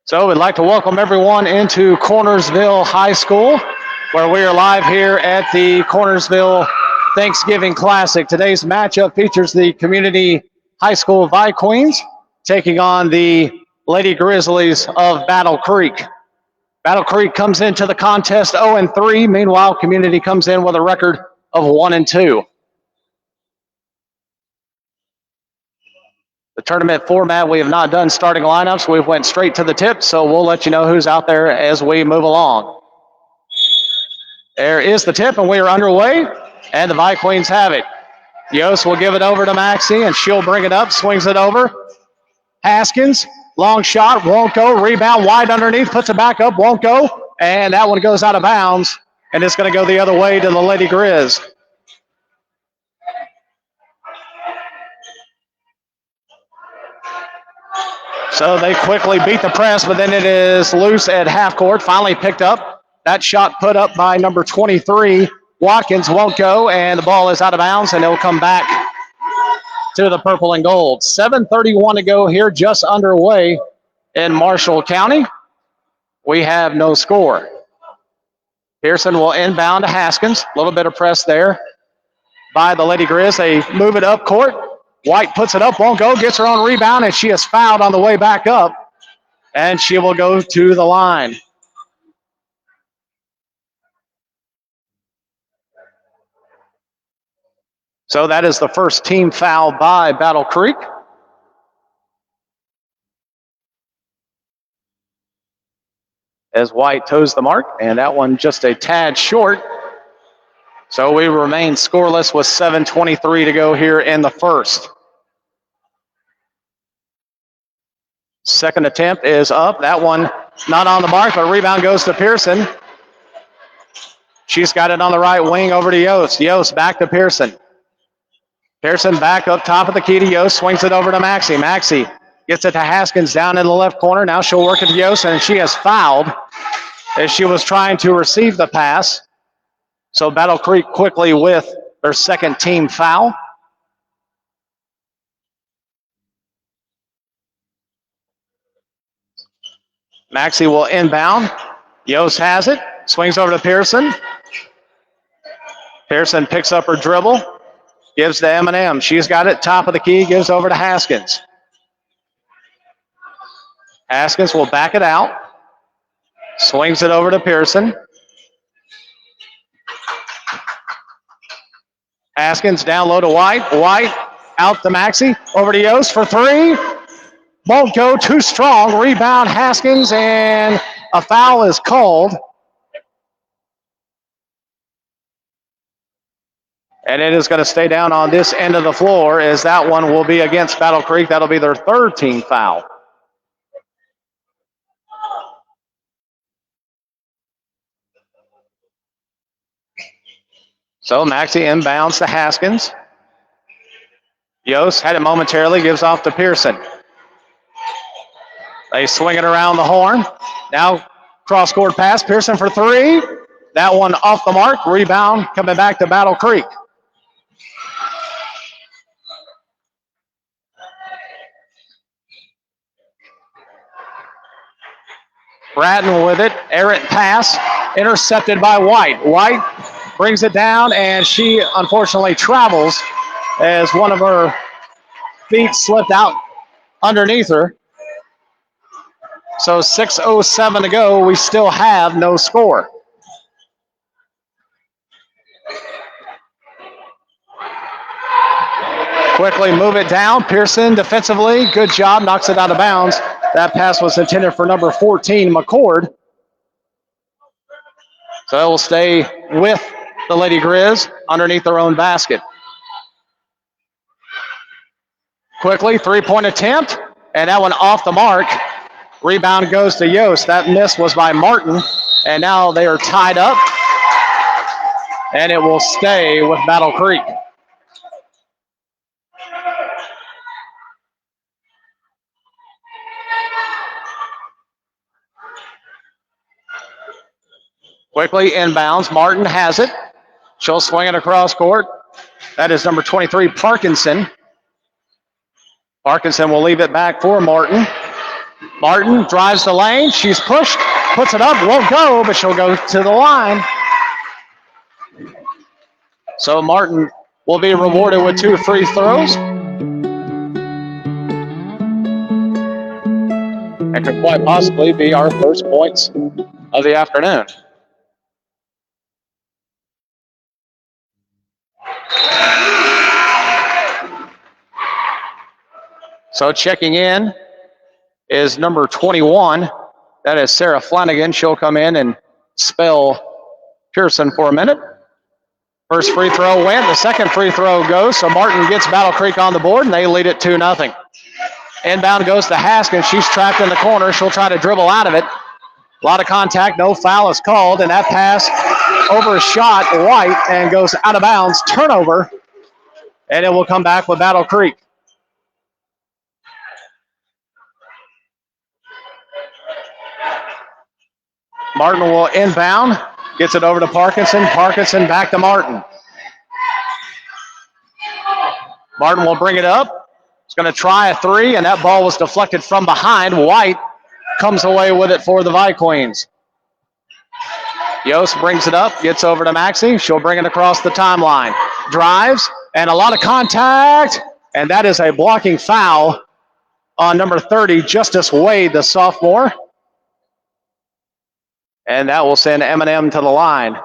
So we'd like to welcome everyone into Cornersville High School, where we are live here at the Cornersville Thanksgiving Classic. Today's matchup features the Community High School Viqueens taking on the Lady Grizzlies of Battle Creek. Battle Creek comes into the contest 0-3. Meanwhile, Community comes in with a record of 1-2. The tournament format, we have not done starting lineups. We've went straight to the tip, so we'll let you know who's out there as we move along. There is the tip, and we are underway, and the Viqueens have it. Yost will give it over to Maxie, and she'll bring it up, swings it over. Haskins, long shot, won't go. Rebound wide underneath, puts it back up, won't go. And that one goes out of bounds, and it's going to go the other way to the Lady Grizz. So they quickly beat the press, but then it is loose at half court. Finally picked up. That shot put up by number 23. Watkins won't go, and the ball is out of bounds, and it'll come back to the purple and gold. 7:31 to go here, just underway in Marshall County. We have no score. Pearson will inbound to Haskins. A little bit of press there by the Lady Grizz. They move it up court. White puts it up, won't go, gets her own rebound, and she is fouled on the way back up, and she will go to the line. So that is the first team foul by Battle Creek. As White toes the mark, and that one just a tad short. So we remain scoreless with 7:23 to go here in the first. Second attempt is up. That one not on the mark, but rebound goes to Pearson. She's got it on the right wing over to Yost. Yost back to Pearson. Pearson back up top of the key to Yost, swings it over to Maxie. Maxie gets it to Haskins down in the left corner. Now she'll work it to Yost, and she has fouled as she was trying to receive the pass. So Battle Creek quickly with their second team foul. Maxie will inbound. Yost has it. Swings over to Pearson. Pearson picks up her dribble. Gives to M&M. She's got it. Top of the key. Gives over to Haskins. Haskins will back it out. Swings it over to Pearson. Haskins down low to White. White out to Maxie. Over to Yost for three. Won't go, too strong. Rebound Haskins, and a foul is called. And it is going to stay down on this end of the floor, as that one will be against Battle Creek. That'll be their third team foul. So Maxie inbounds to Haskins. Yost had it momentarily, gives off to Pearson. They swing it around the horn. Now cross-court pass. Pearson for three. That one off the mark. Rebound coming back to Battle Creek. Bratton with it. Errant pass. Intercepted by White. White brings it down, and she unfortunately travels as one of her feet slipped out underneath her. So 6:07 to go. We still have no score. Quickly move it down. Pearson defensively. Good job. Knocks it out of bounds. That pass was intended for number 14, McCord. So it will stay with the Lady Grizz underneath their own basket. Quickly, three-point attempt, and that one off the mark. Rebound goes to Yost. That miss was by Martin, and now they are tied up, and it will stay with Battle Creek. Quickly inbounds. Martin has it. She'll swing it across court. That is number 23, Parkinson. Parkinson will leave it back for Martin. Martin drives the lane. She's pushed, puts it up, won't go, but she'll go to the line. So Martin will be rewarded with 2 free throws. That could quite possibly be our first points of the afternoon. So checking in is number 21. That is Sarah Flanagan. She'll come in and spell Pearson for a minute. First free throw went. The second free throw goes. So Martin gets Battle Creek on the board, and they lead it 2-0. Inbound goes to Haskins. She's trapped in the corner. She'll try to dribble out of it. A lot of contact. No foul is called, and that pass overshot White and goes out of bounds. Turnover, and it will come back with Battle Creek. Martin will inbound. Gets it over to Parkinson. Parkinson back to Martin. Martin will bring it up. He's going to try a 3, and that ball was deflected from behind. White comes away with it for the Viqueens. Yost brings it up, gets over to Maxey. She'll bring it across the timeline. Drives, and a lot of contact, and that is a blocking foul on number 30, Justice Wade, the sophomore. And that will send Eminem to the line.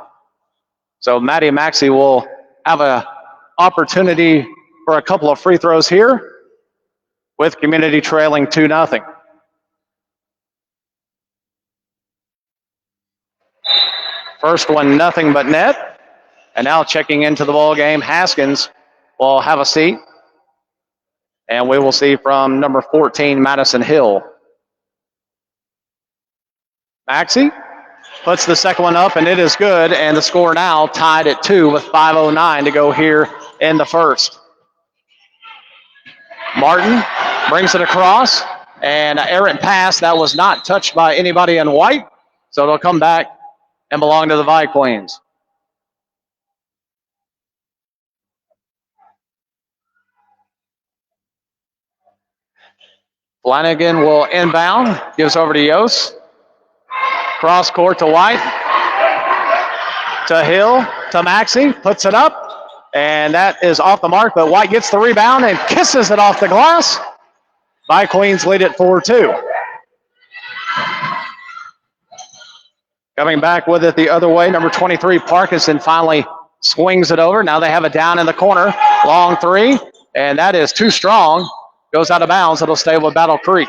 So Maddie Maxey will have an opportunity for a couple of free throws here with Community trailing 2-0. First one, nothing but net. And now checking into the ball game, Haskins will have a seat. And we will see from number 14, Madison Hill. Maxey puts the second one up, and it is good. And the score now tied at 2 with 5:09 to go here in the first. Martin brings it across, and an errant pass that was not touched by anybody in white. So it'll come back and belong to the Viqueens. Flanagan will inbound, gives over to Yost. Cross court to White, to Hill, to Maxey, puts it up, and that is off the mark, but White gets the rebound and kisses it off the glass. Viqueens lead it 4-2. Coming back with it the other way, number 23, Parkinson finally swings it over. Now they have it down in the corner. Long 3, and that is too strong. Goes out of bounds. It'll stay with Battle Creek.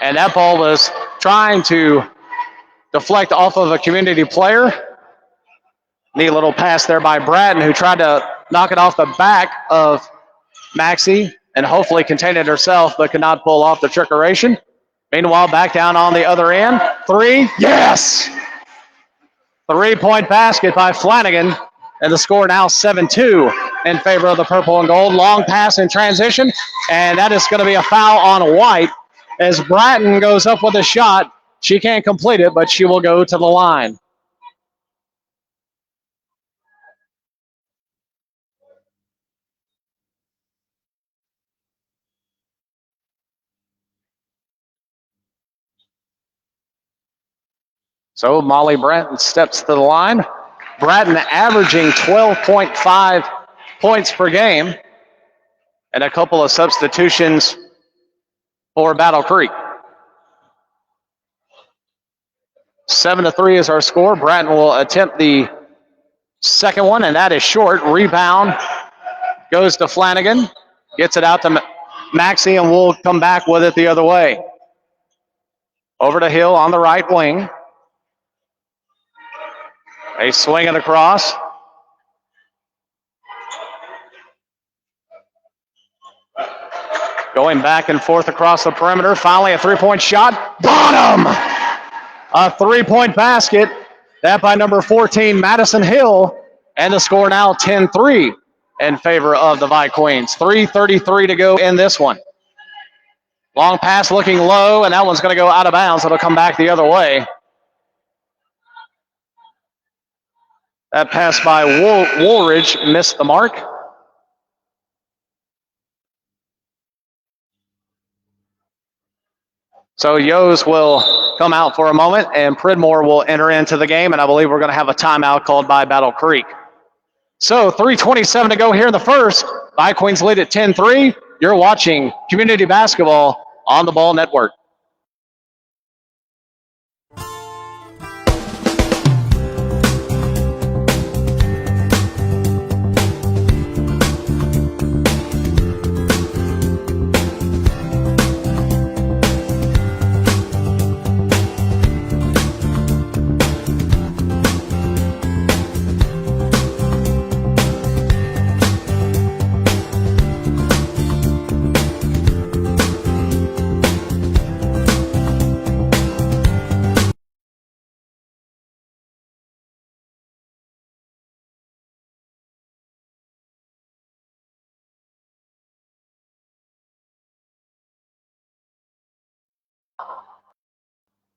And that ball was trying to deflect off of a Community player. Neat little pass there by Bratton, who tried to knock it off the back of Maxey and hopefully contain it herself, but could not pull off the trickeration. Meanwhile, back down on the other end. 3, yes! 3-point basket by Flanagan, and the score now 7-2 in favor of the purple and gold. Long pass in transition, and that is going to be a foul on White. As Bratton goes up with a shot, she can't complete it, but she will go to the line. So Molly Bratton steps to the line. Bratton averaging 12.5 points per game, and a couple of substitutions for Battle Creek. 7-3 is our score. Bratton will attempt the second one, and that is short. Rebound goes to Flanagan. Gets it out to Maxey, and we'll come back with it the other way. Over to Hill on the right wing. They swing it across. Going back and forth across the perimeter. Finally, a three-point shot. Bottom! A three-point basket. That by number 14, Madison Hill. And the score now 10-3 in favor of the Viqueens. 3:33 to go in this one. Long pass looking low, and that one's going to go out of bounds. It'll come back the other way. That pass by Woolridge missed the mark. So Yos will come out for a moment, and Pridmore will enter into the game, and I believe we're going to have a timeout called by Battle Creek. So 3:27 to go here in the first. Viqueens lead at 10-3. You're watching Community Basketball on the Ball Network.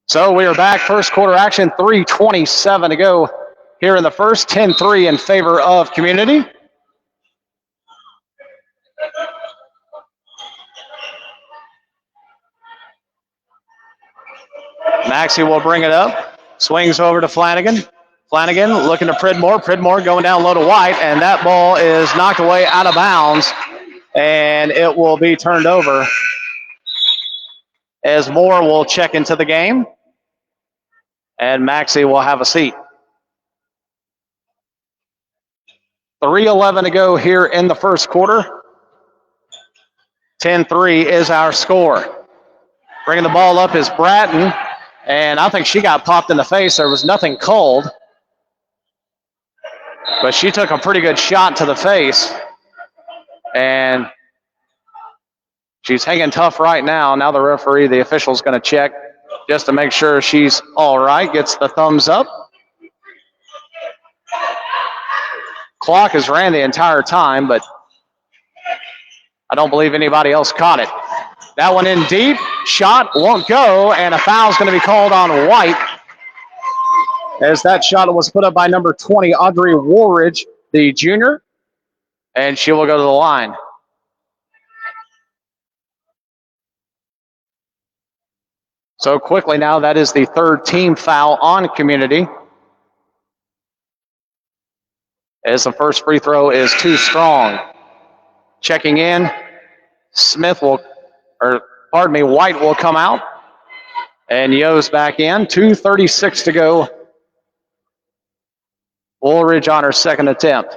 So we are back. First quarter action, 3:27 to go here in the first. 10-3 in favor of Community. Maxey will bring it up. Swings over to Flanagan. Flanagan looking to Pridmore. Pridmore going down low to White, and that ball is knocked away out of bounds, and it will be turned over as Moore will check into the game, and Maxey will have a seat. 3:11 to go here in the first quarter. 10-3 is our score. Bringing the ball up is Bratton, and I think she got popped in the face. There was nothing cold, but she took a pretty good shot to the face, and she's hanging tough right now. Now the referee, the official's going to check just to make sure she's all right. Gets the thumbs up. Clock has ran the entire time, but I don't believe anybody else caught it. That one in deep. Shot won't go, and a foul's going to be called on White as that shot was put up by number 20, Audrey Woolridge, the junior, and she will go to the line. So quickly now, that is the third team foul on Community, as the first free throw is too strong. Checking in, White will come out, and Yo's back in. 2:36 to go. Woolridge on her second attempt.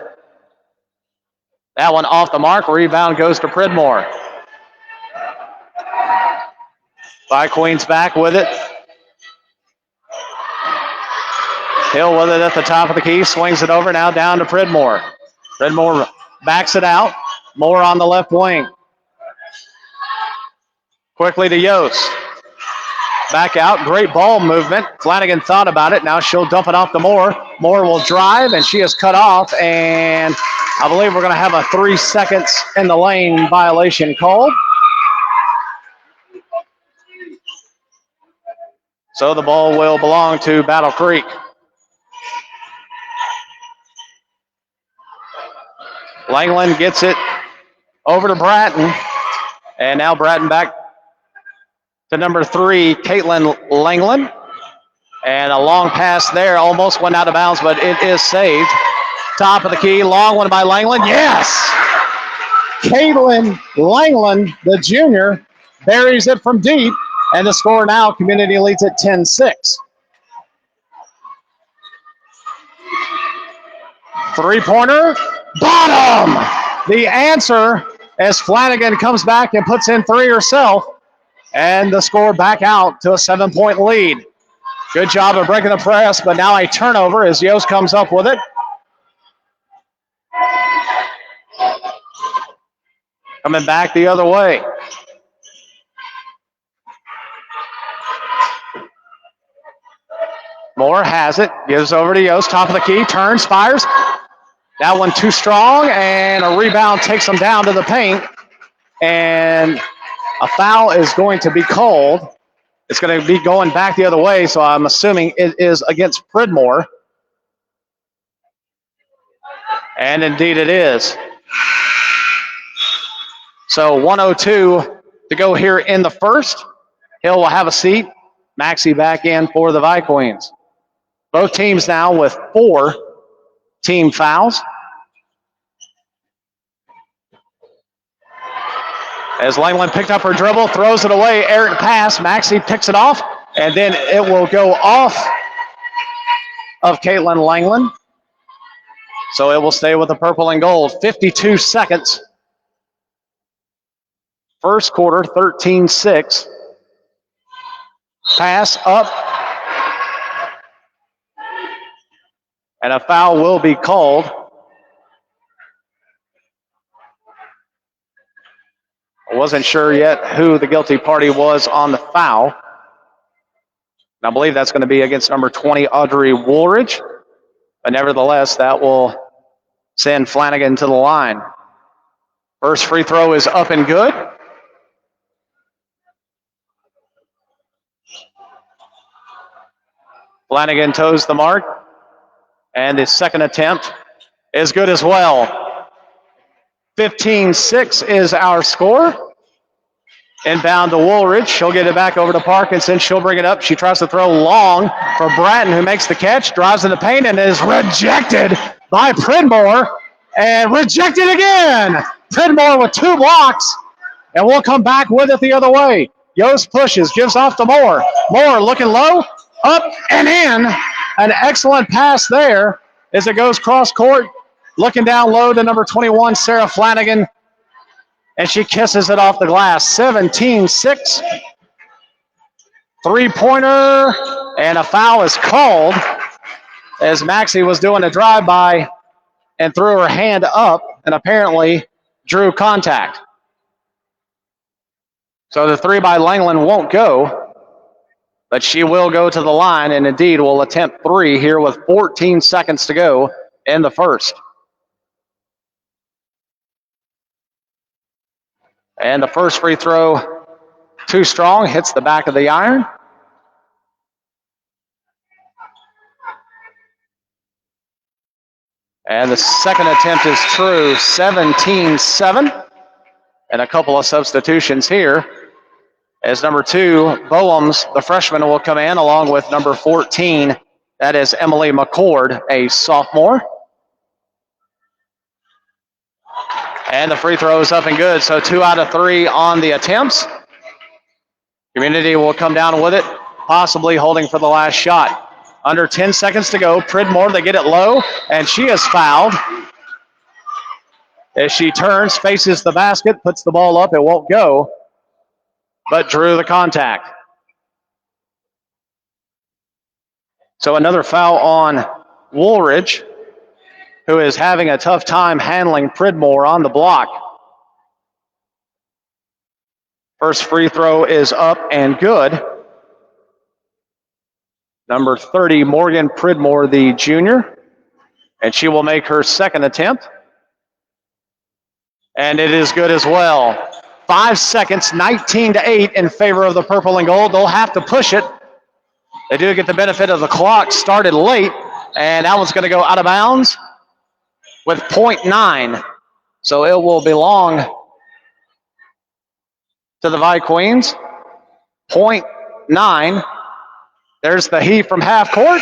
That one off the mark. Rebound goes to Pridmore. Viqueens back with it. Hill with it at the top of the key. Swings it over now down to Pridmore. Pridmore backs it out. Moore on the left wing. Quickly to Yost. Back out. Great ball movement. Flanagan thought about it. Now she'll dump it off to Moore. Moore will drive, and she is cut off. And I believe we're going to have a 3 seconds in the lane violation called. So the ball will belong to Battle Creek. Langland gets it over to Bratton. And now Bratton back to number 3, Caitlin Langland. And a long pass there. Almost went out of bounds, but it is saved. Top of the key. Long one by Langland. Yes! Caitlin Langland, the junior, buries it from deep. And the score now, Community leads at 10-6. Three-pointer, bottom! The answer as Flanagan comes back and puts in 3 herself. And the score back out to a 7-point lead. Good job of breaking the press, but now a turnover as Yost comes up with it. Coming back the other way. Moore has it, gives over to Yost, top of the key, turns, fires. That one too strong, and a rebound takes them down to the paint. And a foul is going to be called. It's going to be going back the other way, so I'm assuming it is against Pridmore. And indeed it is. So 1:02 to go here in the first. Hill will have a seat. Maxey back in for the Viqueens. Both teams now with 4 team fouls. As Langland picked up her dribble, throws it away, errant pass. Maxey picks it off, and then it will go off of Caitlin Langland. So it will stay with the purple and gold. 52 seconds. First quarter, 13-6. Pass up. And a foul will be called. I wasn't sure yet who the guilty party was on the foul. And I believe that's going to be against number 20, Audrey Woolridge. But nevertheless, that will send Flanagan to the line. First free throw is up and good. Flanagan toes the mark. And his second attempt is good as well. 15-6 is our score. Inbound to Woolridge. She'll get it back over to Parkinson. She'll bring it up. She tries to throw long for Bratton, who makes the catch, drives in the paint, and is rejected by Pridmore. And rejected again. Pridmore with 2 blocks. And we'll come back with it the other way. Yost pushes, gives off to Moore. Moore looking low, up and in. An excellent pass there as it goes cross court. Looking down low to number 21, Sarah Flanagan. And she kisses it off the glass. 17-6. Three-pointer. And a foul is called as Maxey was doing a drive-by and threw her hand up and apparently drew contact. So the 3 by Langland won't go, but she will go to the line and indeed will attempt 3 here with 14 seconds to go in the first. And the first free throw, too strong, hits the back of the iron. And the second attempt is true, 17-7. And a couple of substitutions here as number 2, Boems, the freshman, will come in along with number 14. That is Emily McCord, a sophomore. And the free throw is up and good, so 2 out of 3 on the attempts. Community will come down with it, possibly holding for the last shot. Under 10 seconds to go. Pridmore, they get it low, and she is fouled. As she turns, faces the basket, puts the ball up, it won't go, but drew the contact. So another foul on Woolridge, who is having a tough time handling Pridmore on the block. First free throw is up and good. Number 30, Morgan Pridmore, the junior, and she will make her second attempt. And it is good as well. 5 seconds, 19-8 in favor of the purple and gold. They'll have to push it. They do get the benefit of the clock started late, and that one's going to go out of bounds with 0.9. So it will belong to the Viqueens. 0.9. There's the heave from half court,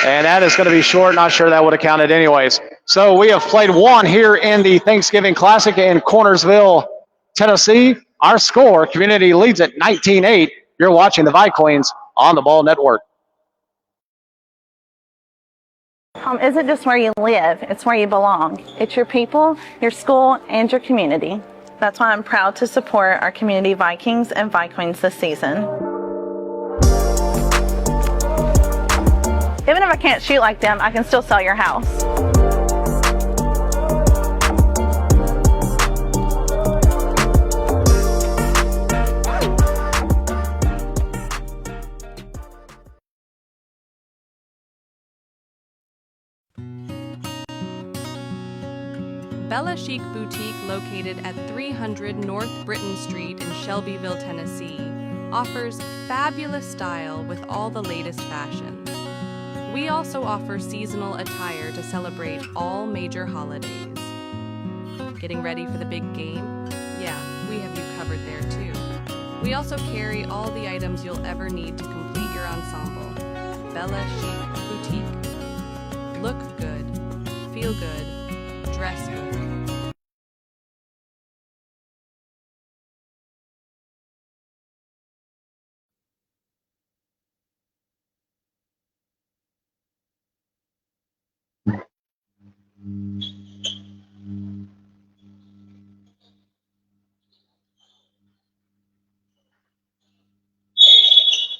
and that is going to be short. Not sure that would have counted anyways. So we have played one here in the Thanksgiving Classic in Cornersville, Tennessee. Our score, Community leads at 19-8. You're watching the Viqueens on the Ball Network. Home isn't just where you live, it's where you belong. It's your people, your school, and your community. That's why I'm proud to support our community Vikings and Viqueens this season. Even if I can't shoot like them, I can still sell your house. Bella Chic Boutique, located at 300 North Britton Street in Shelbyville, Tennessee, offers fabulous style with all the latest fashions. We also offer seasonal attire to celebrate all major holidays. Getting ready for the big game? Yeah, we have you covered there too. We also carry all the items you'll ever need to complete your ensemble. Bella Chic Boutique. Look good, feel good, dress good.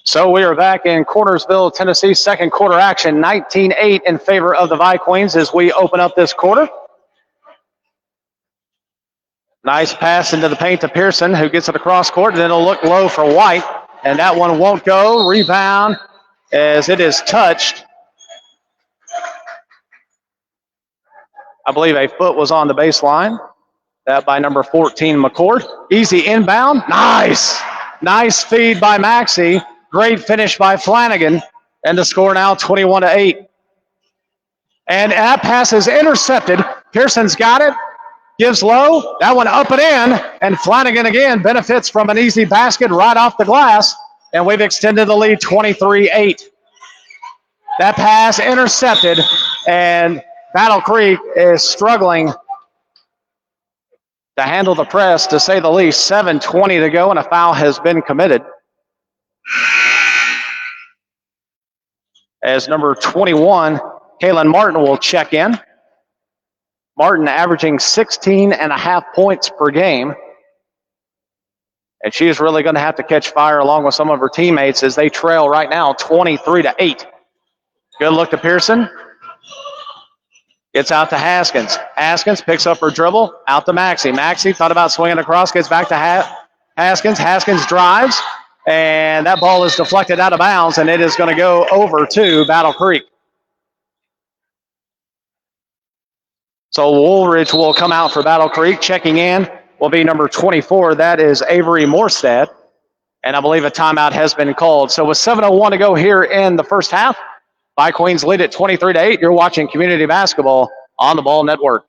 So we are back in Cornersville, Tennessee, second quarter action, 19-8 in favor of the Viqueens as we open up this quarter. Nice pass into the paint to Pearson, who gets it across court, and then it'll look low for White, and that one won't go. Rebound as it is touched. I believe a foot was on the baseline. That by number 14, McCord. Easy inbound. Nice. Nice feed by Maxey. Great finish by Flanagan. And the score now 21-8. And that pass is intercepted. Pearson's got it. Gives low. That one up and in. And Flanagan again benefits from an easy basket right off the glass. And we've extended the lead 23-8. That pass intercepted. And Battle Creek is struggling to handle the press, to say the least. 7:20 to go, and a foul has been committed. As number 21, Kaylin Martin will check in. Martin averaging 16.5 points per game. And she is really going to have to catch fire along with some of her teammates as they trail right now 23-8. Good look to Pearson. Gets out to Haskins. Haskins picks up her dribble. Out to Maxey. Maxey thought about swinging across. Gets back to Haskins. Haskins drives. And that ball is deflected out of bounds. And it is going to go over to Battle Creek. So Woolridge will come out for Battle Creek. Checking in will be number 24. That is Avery Morstead. And I believe a timeout has been called. So with 7:01 to go here in the first half, Viqueens lead at 23-8. You're watching Community Basketball on the Ball Network.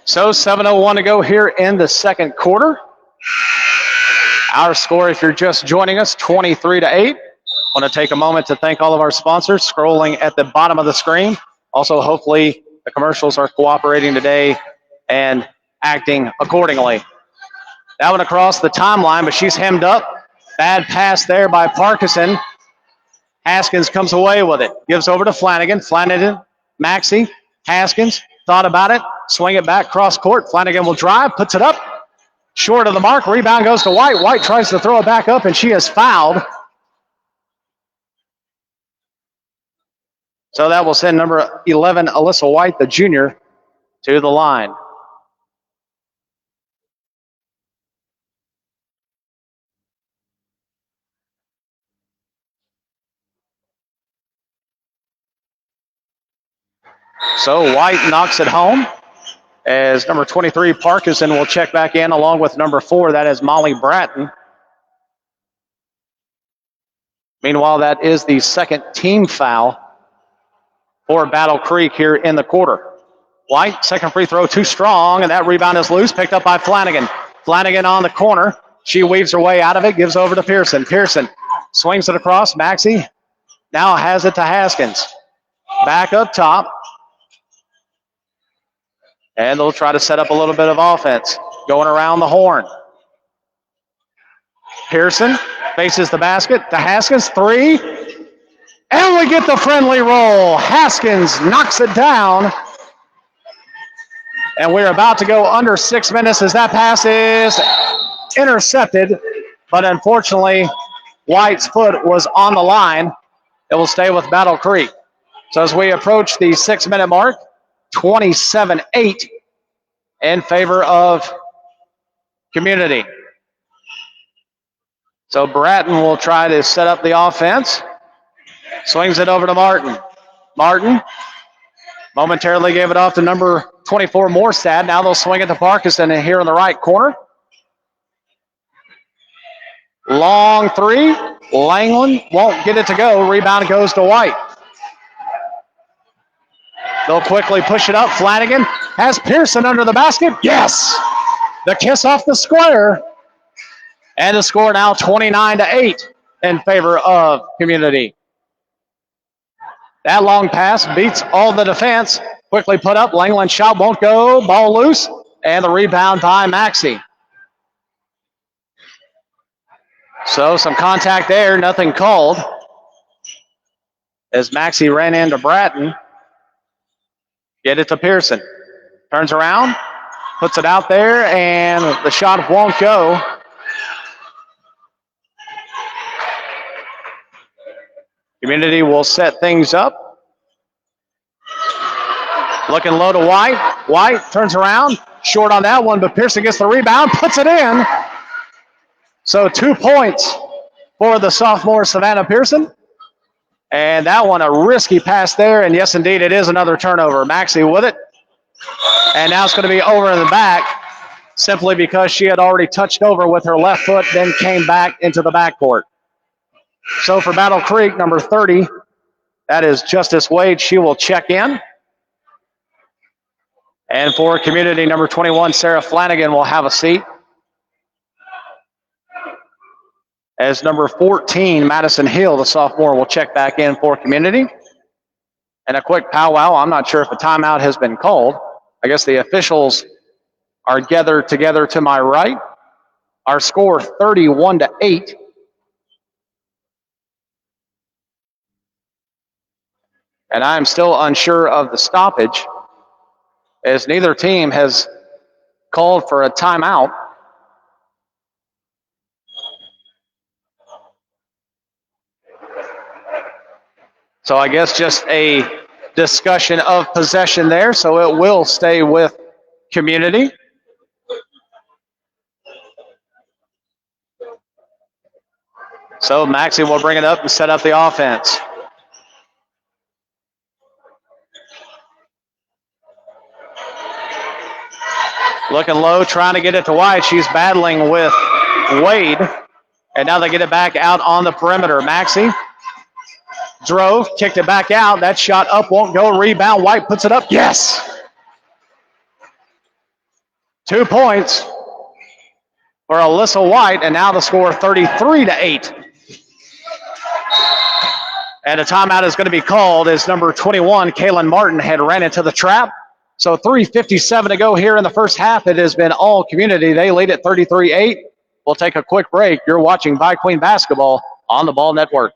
So 7:01 to go here in the second quarter. Our score, if you're just joining us, 23-8. Want to take a moment to thank all of our sponsors scrolling at the bottom of the screen. Also, hopefully the commercials are cooperating today and acting accordingly. That one across the timeline, but she's hemmed up. Bad pass there by Parkinson. Haskins comes away with it. Gives over to Flanagan. Flanagan, Maxey, Haskins. Thought about it, swing it back cross court. Flanagan will drive, puts it up, short of the mark. Rebound goes to White. White tries to throw it back up, and she is fouled. So that will send number 11, Alyssa White, the junior, to the line. So White knocks it home as number 23, Parkinson, will check back in along with number 4. That is Molly Bratton. Meanwhile, that is the second team foul for Battle Creek here in the quarter. White, second free throw too strong, and that rebound is loose, picked up by Flanagan. Flanagan on the corner. She weaves her way out of it, gives over to Pearson. Pearson swings it across. Maxey now has it to Haskins. Back up top. And they'll try to set up a little bit of offense. Going around the horn. Pearson faces the basket to Haskins. 3. And we get the friendly roll. Haskins knocks it down. And we're about to go under 6 minutes as that pass is intercepted. But unfortunately, White's foot was on the line. It will stay with Battle Creek. So as we approach the 6-minute mark, 27-8 in favor of Community. So Bratton will try to set up the offense. Swings it over to Martin. Martin momentarily gave it off to number 24, Morstad. Now they'll swing it to Parkinson here in the right corner. Long 3. Langland won't get it to go. Rebound goes to White. They'll quickly push it up. Flanagan has Pearson under the basket. Yes! The kiss off the square. And the score now 29-8 in favor of Community. That long pass beats all the defense. Quickly put up. Langland shot won't go. Ball loose. And the rebound by Maxey. So some contact there. Nothing called. As Maxey ran into Bratton. Get it to Pearson. Turns around. Puts it out there. And the shot won't go. Community will set things up. Looking low to White. White turns around. Short on that one, but Pearson gets the rebound, puts it in. So 2 points for the sophomore Savannah Pearson. And that one, a risky pass there. And yes, indeed, it is another turnover. Maxey with it. And now it's going to be over in the back simply because she had already touched over with her left foot, then came back into the backcourt. So for Battle Creek, number 30, that is Justice Wade. She will check in. And for Community, number 21, Sarah Flanagan will have a seat. As number 14, Madison Hill, the sophomore, will check back in for Community. And a quick powwow. I'm not sure if a timeout has been called. I guess the officials are gathered together to my right. Our score 31-8. And I'm still unsure of the stoppage, as neither team has called for a timeout. So I guess just a discussion of possession there, so it will stay with Community. So Maxey will bring it up and set up the offense. Looking low, trying to get it to White. She's battling with Wade. And now they get it back out on the perimeter. Maxey drove, kicked it back out. That shot up won't go. Rebound. White puts it up. Yes! 2 points for Alyssa White. And now the score 33-8. And a timeout is going to be called as number 21, Kaylin Martin, had ran into the trap. So 3:57 to go here in the first half. It has been all Community. They lead at 33-8. We'll take a quick break. You're watching Viqueens basketball on the Ball Network.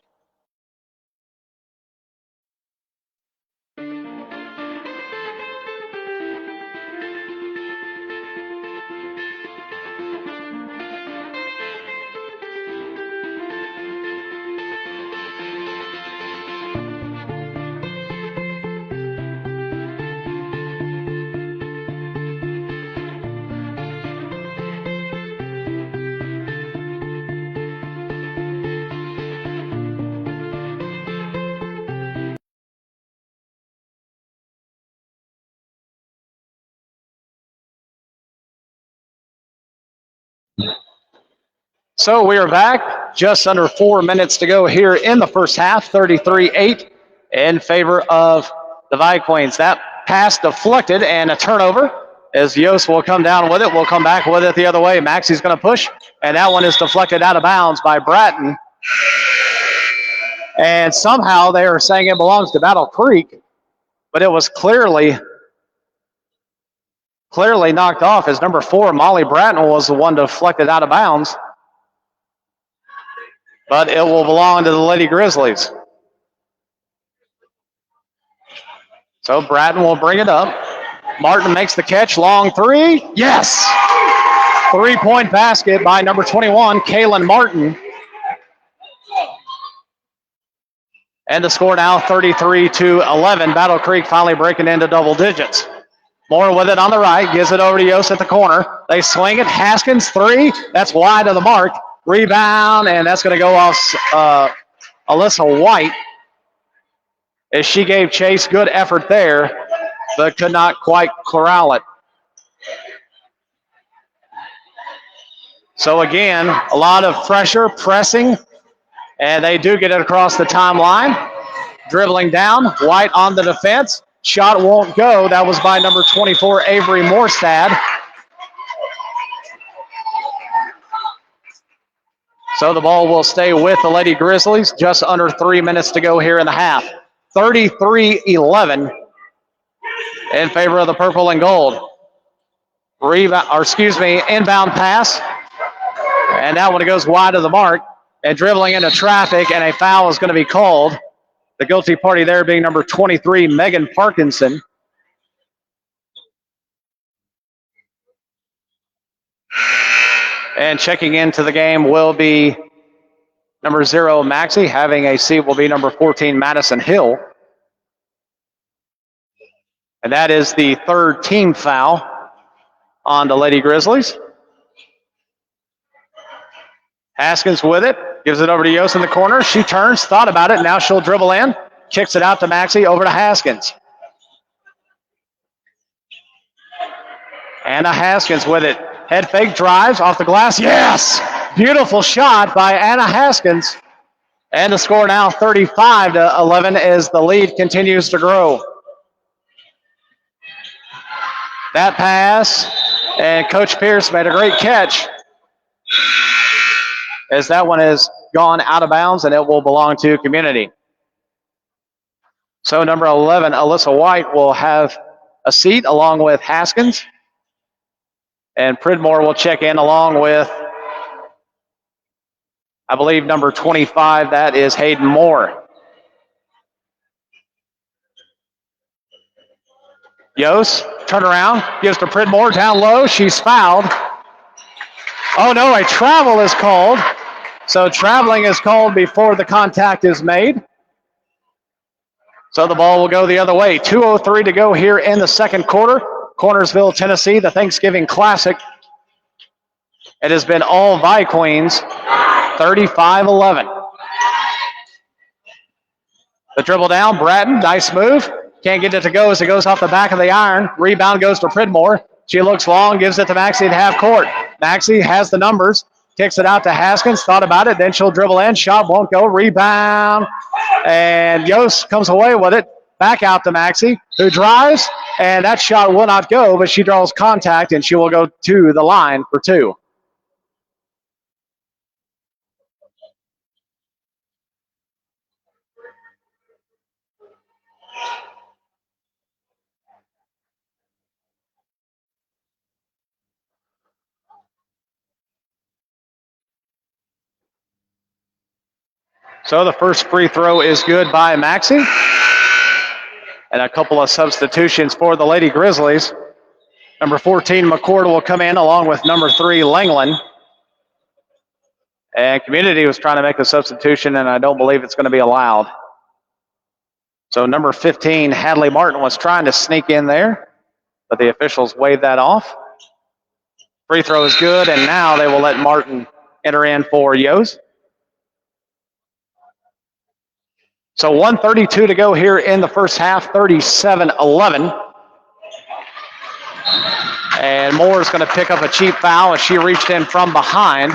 So we are back. Just under 4 minutes to go here in the first half. 33-8 in favor of the Viqueens. That pass deflected and a turnover as Yost will come down with it. We'll come back with it the other way. Maxey's going to push, and that one is deflected out of bounds by Bratton. And somehow they are saying it belongs to Battle Creek, but it was clearly clearly knocked off as number 4, Molly Bratton, was the one deflected out of bounds. But it will belong to the Lady Grizzlies. So Bratton will bring it up. Martin makes the catch, long three. Yes! 3-point basket by number 21, Kaylin Martin. And the score now 33-11. Battle Creek finally breaking into double digits. Moore with it on the right, gives it over to Yost at the corner. They swing it. Haskins, three. That's wide of the mark. Rebound, and that's going to go off Alyssa White as she gave chase. Good effort there, but could not quite corral it. So again, a lot of pressure, pressing, and they do get it across the timeline. Dribbling down, White on the defense. Shot won't go. That was by number 24, Avery Morstad. So the ball will stay with the Lady Grizzlies. Just under 3 minutes to go here in the half. 33-11 in favor of the purple and gold. Inbound pass. And that one goes wide of the mark. And dribbling into traffic, and a foul is going to be called. The guilty party there being number 23, Megan Parkinson. And checking into the game will be number 0, Maxey. Having a seat will be number 14, Madison Hill. And that is the third team foul on the Lady Grizzlies. Haskins with it. Gives it over to Yost in the corner. She turns, thought about it. Now she'll dribble in. Kicks it out to Maxey, over to Haskins. Anna Haskins with it. Head fake, drives off the glass. Yes! Beautiful shot by Anna Haskins. And the score now 35-11 as the lead continues to grow. That pass, and Coach Pierce made a great catch as that one has gone out of bounds, and it will belong to Community. So number 11, Alyssa White, will have a seat along with Haskins. And Pridmore will check in along with, I believe, number 25. That is Hayden Moore. Yost, turn around, gives to Pridmore, down low. She's fouled. Oh, no, a travel is called. So traveling is called before the contact is made. So the ball will go the other way. 2:03 to go here in the second quarter. Cornersville, Tennessee, the Thanksgiving Classic. It has been all Viqueens, 35-11. The dribble down, Bratton, nice move. Can't get it to go as it goes off the back of the iron. Rebound goes to Pridmore. She looks long, gives it to Maxey at half court. Maxey has the numbers, kicks it out to Haskins, thought about it, then she'll dribble in. Shot won't go, rebound. And Yost comes away with it. Back out to Maxey, who drives, and that shot will not go, but she draws contact, and she will go to the line for two. So the first free throw is good by Maxey. And a couple of substitutions for the Lady Grizzlies. Number 14, McCord, will come in along with number 3, Langland. And Community was trying to make a substitution, and I don't believe it's going to be allowed. So number 15, Hadley Martin, was trying to sneak in there, but the officials waved that off. Free throw is good, and now they will let Martin enter in for Yost. So 1:32 to go here in the first half, 37-11. And Moore is going to pick up a cheap foul as she reached in from behind.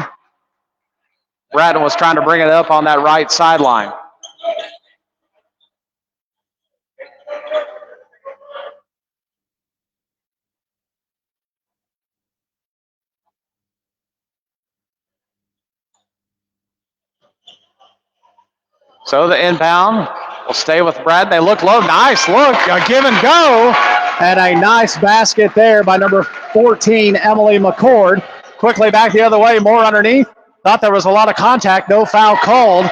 Bratton was trying to bring it up on that right sideline. So the inbound will stay with Brad. They look low. Nice look. A give and go. And a nice basket there by number 14, Emily McCord. Quickly back the other way, more underneath. Thought there was a lot of contact, no foul called,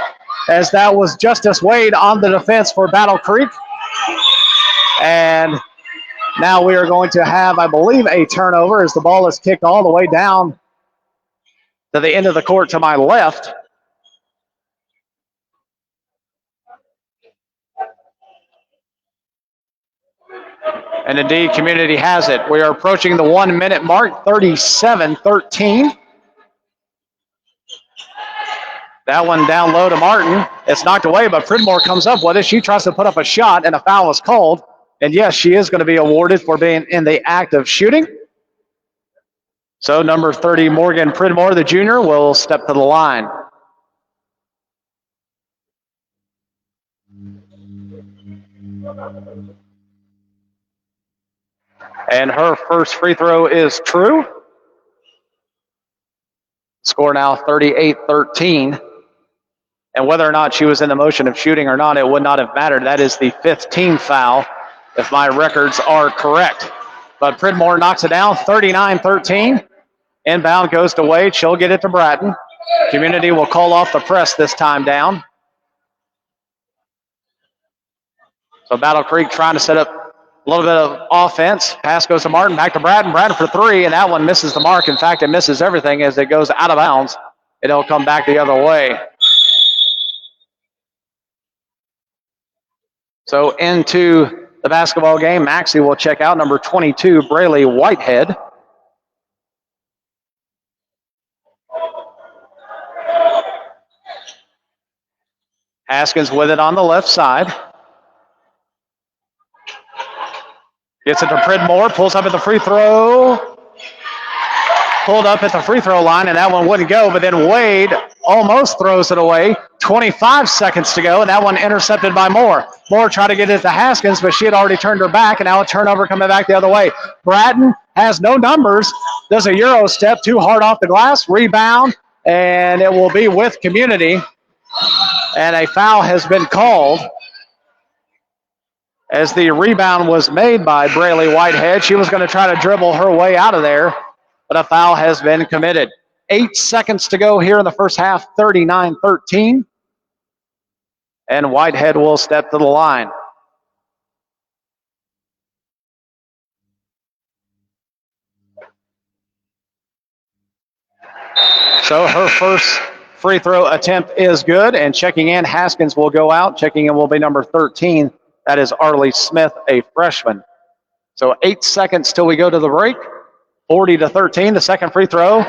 as that was Justice Wade on the defense for Battle Creek. And now we are going to have, I believe, a turnover as the ball is kicked all the way down to the end of the court to my left. And indeed, Community has it. We are approaching the 1 minute mark, 37-13. That one down low to Martin. It's knocked away, but Pridmore comes up with it. She tries to put up a shot, and a foul is called. And yes, she is going to be awarded for being in the act of shooting. So number 30, Morgan Pridmore, the junior, will step to the line. And her first free throw is true. Score now 38-13. And whether or not she was in the motion of shooting or not, it would not have mattered. That is the 5th team foul, if my records are correct. But Pridmore knocks it down, 39-13. Inbound goes to Wade. She'll get it to Bratton. Community will call off the press this time down. So Battle Creek trying to set up a little bit of offense. Pass goes to Martin, back to Bratton. Bratton for three, and that one misses the mark. In fact, it misses everything as it goes out of bounds. It'll come back the other way. So into the basketball game, Maxey will check out number 22, Braley Whitehead. Haskins with it on the left side. Gets it to Pridmore, pulls up at the free throw. Pulled up at the free throw line, and that one wouldn't go, but then Wade almost throws it away. 25 seconds to go, and that one intercepted by Moore. Moore tried to get it to Haskins, but she had already turned her back, and now a turnover coming back the other way. Bratton has no numbers, does a Euro step, too hard off the glass, rebound, and it will be with Community. And a foul has been called as the rebound was made by Braley Whitehead. She was going to try to dribble her way out of there, but a foul has been committed. 8 seconds to go here in the first half, 39-13. And Whitehead will step to the line. So her first free throw attempt is good, and checking in, Haskins will go out. Checking in will be number 13. That is Arlie Smith, a freshman. So 8 seconds till we go to the break. 40-13. The second free throw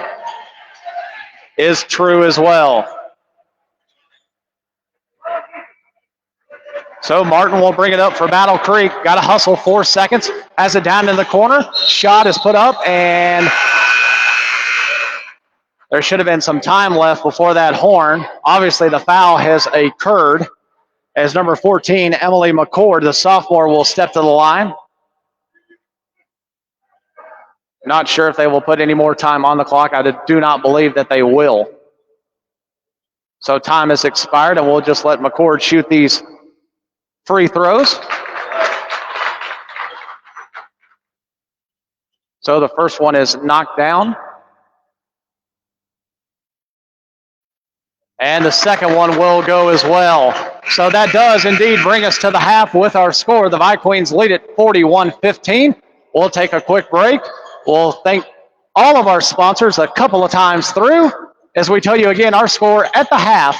is true as well. So Martin will bring it up for Battle Creek. Got to hustle 4 seconds. Has it down in the corner. Shot is put up, and there should have been some time left before that horn. Obviously, the foul has occurred as number 14, Emily McCord, the sophomore, will step to the line. Not sure if they will put any more time on the clock. I do not believe that they will. So time has expired, and we'll just let McCord shoot these free throws. So the first one is knocked down. And the second one will go as well. So that does indeed bring us to the half with our score. The Viqueens lead at 41-15. We'll take a quick break. We'll thank all of our sponsors a couple of times through. As we tell you again, our score at the half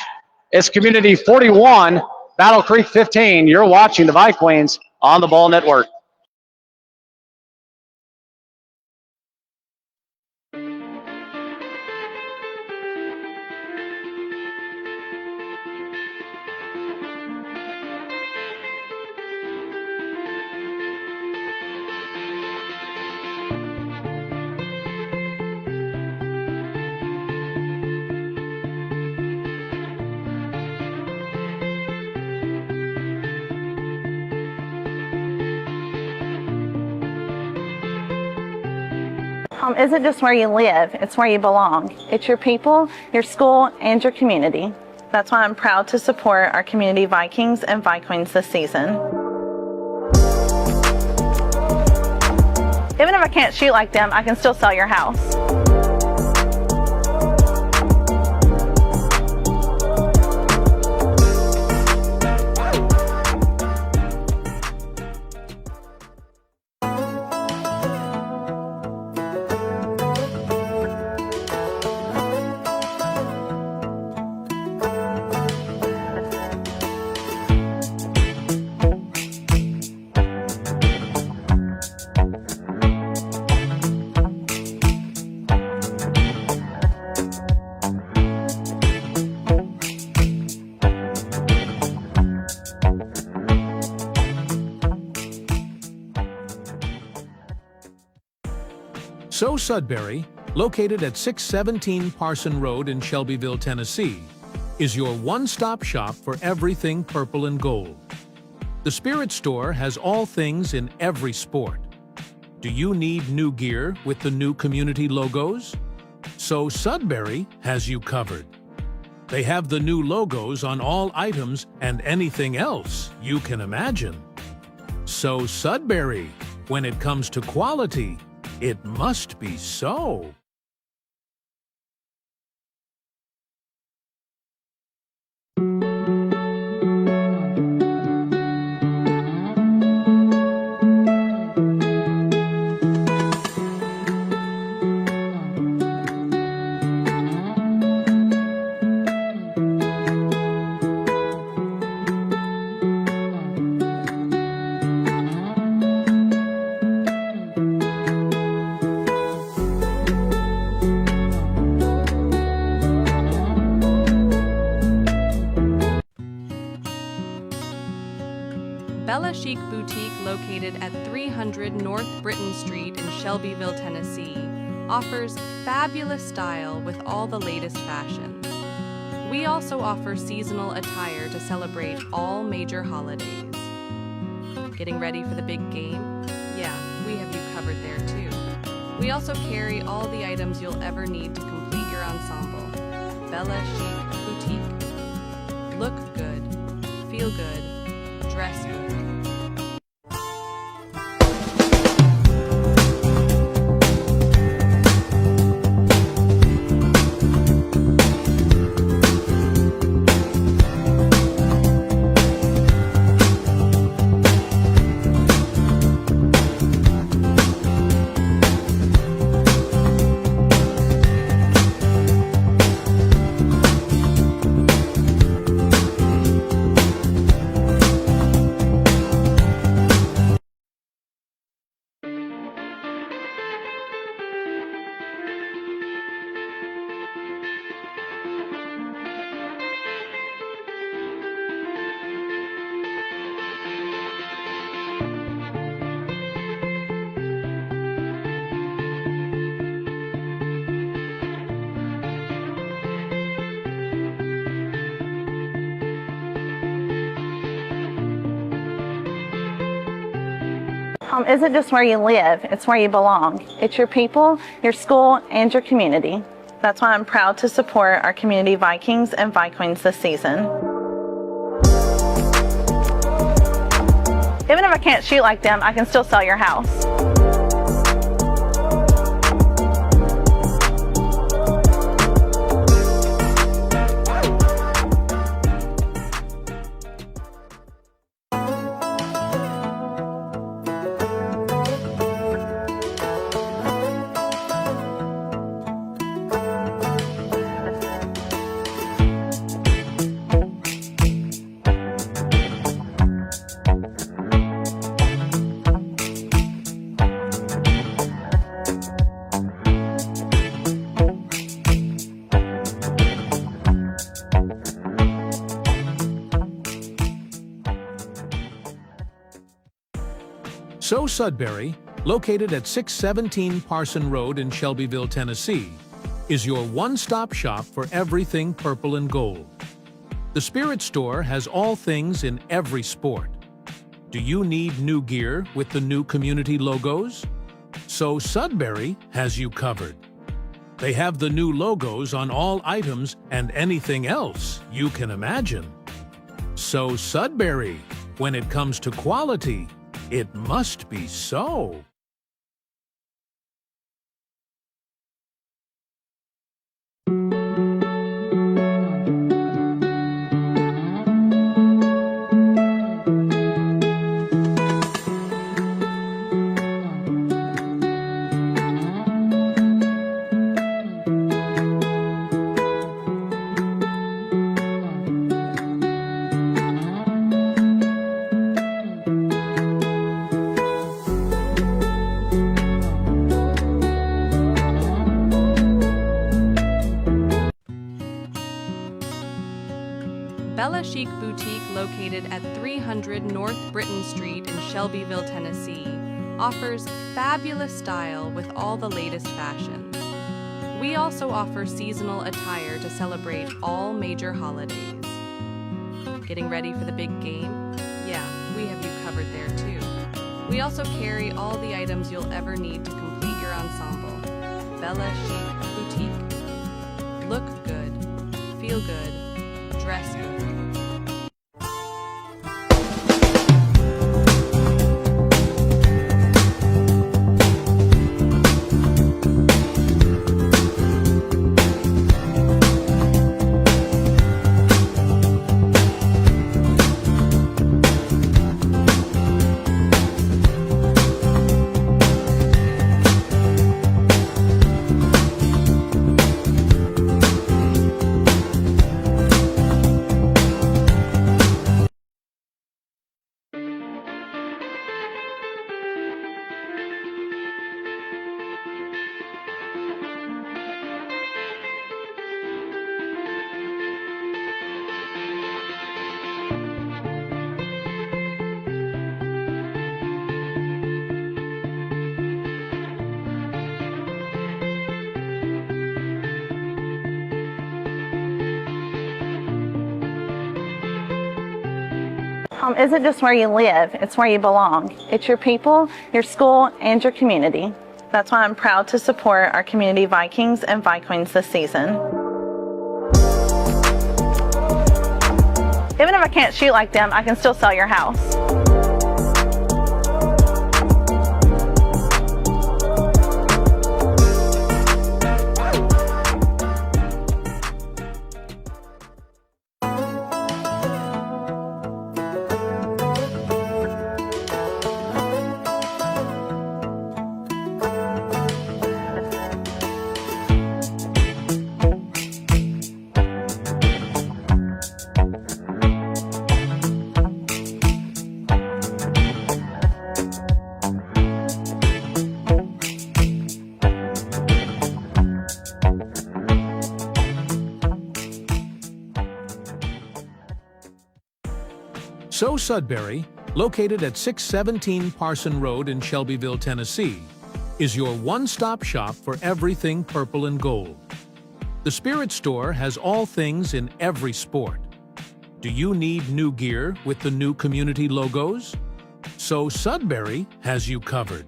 is Community 41, Battle Creek 15. You're watching the Viqueens on the Ball Network. Home isn't just where you live, it's where you belong. It's your people, your school, and your community. That's why I'm proud to support our community Vikings and Viqueens this season. Even if I can't shoot like them, I can still sell your house. So Sudbury, located at 617 Parson Road in Shelbyville, Tennessee, is your one-stop shop for everything purple and gold. The Spirit Store has all things in every sport. Do you need new gear with the new community logos? So Sudbury has you covered. They have the new logos on all items and anything else you can imagine. So Sudbury, when it comes to quality, it must be so. Bella Chic Boutique, located at 300 North Britton Street in Shelbyville, Tennessee, offers fabulous style with all the latest fashions. We also offer seasonal attire to celebrate all major holidays. Getting ready for the big game? Yeah, we have you covered there too. We also carry all the items you'll ever need to complete your ensemble. Bella Chic Boutique. Look good, feel good, dress good. Home isn't just where you live, it's where you belong. It's your people, your school, and your community. That's why I'm proud to support our community Vikings and Viqueens this season. Even if I can't shoot like them, I can still sell your house. So Sudbury, located at 617 Parson Road in Shelbyville, Tennessee, is your one-stop shop for everything purple and gold. The Spirit Store has all things in every sport. Do you need new gear with the new community logos? So Sudbury has you covered. They have the new logos on all items and anything else you can imagine. So Sudbury, when it comes to quality, it must be so. Bella Chic Boutique, located at 300 North Britton Street in Shelbyville, Tennessee, offers fabulous style with all the latest fashions. We also offer seasonal attire to celebrate all major holidays. Getting ready for the big game? Yeah, we have you covered there too. We also carry all the items you'll ever need to complete your ensemble. Bella Chic Boutique. Look good, feel good, dress good. Home isn't just where you live, it's where you belong. It's your people, your school, and your community. That's why I'm proud to support our community Vikings and Viqueens this season. Even if I can't shoot like them, I can still sell your house. So Sudbury, located at 617 Parson Road in Shelbyville, Tennessee, is your one-stop shop for everything purple and gold. The Spirit Store has all things in every sport. Do you need new gear with the new community logos? So Sudbury has you covered.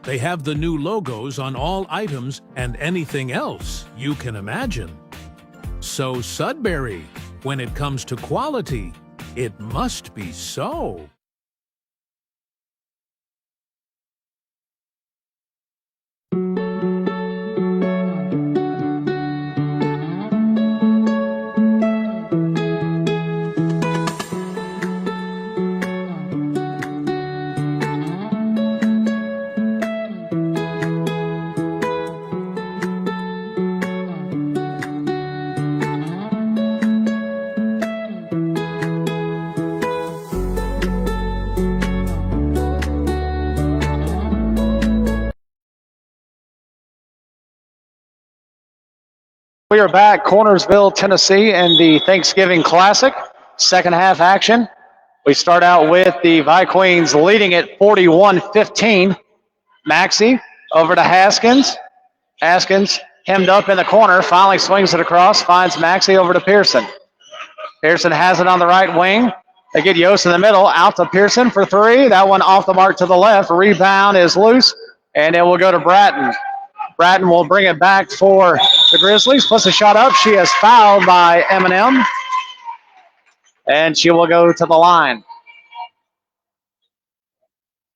They have the new logos on all items and anything else you can imagine. So Sudbury, when it comes to quality, it must be so. We are back, Cornersville, Tennessee, in the Thanksgiving Classic, second half action. We start out with the Viqueens leading at 41-15. Maxey over to Haskins. Haskins hemmed up in the corner, finally swings it across, finds Maxey over to Pearson. Pearson has it on the right wing. They get Yost in the middle, out to Pearson for three. That one off the mark to the left. Rebound is loose, and it will go to Bratton. Bratton will bring it back for the Grizzlies. Puts a shot up. She is fouled by M&M, and she will go to the line.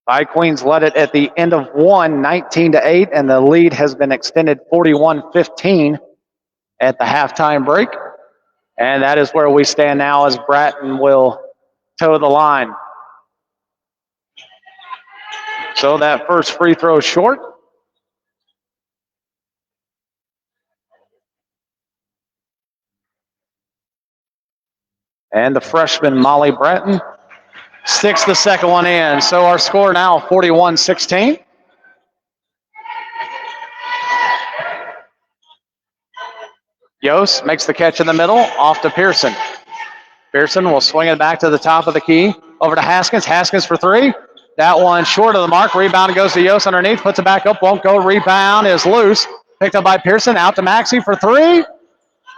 Viqueens led it at the end of one, 19-8, and the lead has been extended 41-15 at the halftime break. And that is where we stand now as Bratton will toe the line. So that first free throw short. And the freshman, Molly Bratton, sticks the second one in. So our score now 41-16. Yost makes the catch in the middle, off to Pearson. Pearson will swing it back to the top of the key. Over to Haskins. Haskins for three. That one short of the mark. Rebound goes to Yost underneath. Puts it back up. Won't go. Rebound is loose. Picked up by Pearson. Out to Maxey for three.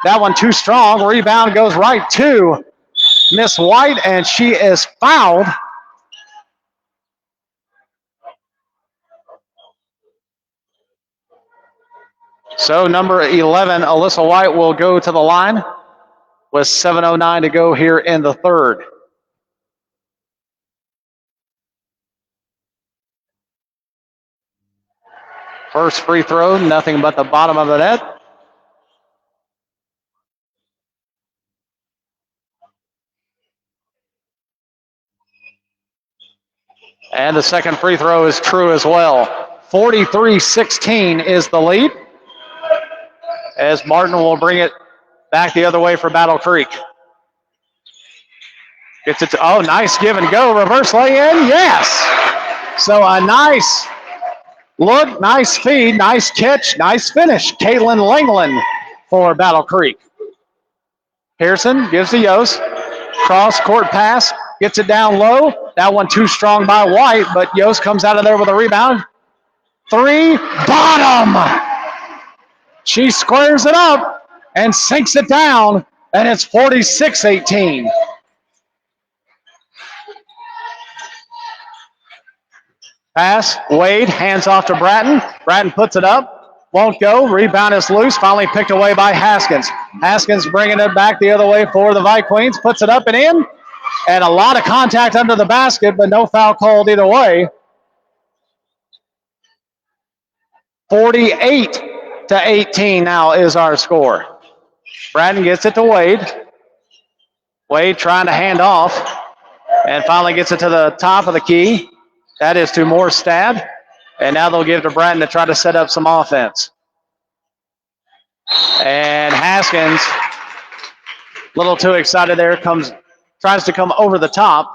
That one too strong. Rebound goes right to Miss White, and she is fouled. So number 11, Alyssa White, will go to the line with 7:09 to go here in the third. First free throw, nothing but the bottom of the net. And the second free throw is true as well. 43-16 is the lead, as Martin will bring it back the other way for Battle Creek. Gets it to, oh, nice give and go. Reverse lay-in, yes. So a nice look, nice feed, nice catch, nice finish. Caitlin Langland for Battle Creek. Pearson gives to Yost. Cross-court pass, gets it down low. That one too strong by White, but Yost comes out of there with a rebound. Three, bottom. She squares it up and sinks it down, and it's 46-18. Pass, Wade, hands off to Bratton. Bratton puts it up, won't go. Rebound is loose, finally picked away by Haskins. Haskins bringing it back the other way for the Viqueens, puts it up and in. And a lot of contact under the basket, but no foul called either way. 48-18 now is our score. Bratton gets it to Wade. Wade trying to hand off and finally gets it to the top of the key. That is to Morstad. And now they'll give to Bratton to try to set up some offense. And Haskins, a little too excited there, tries to come over the top,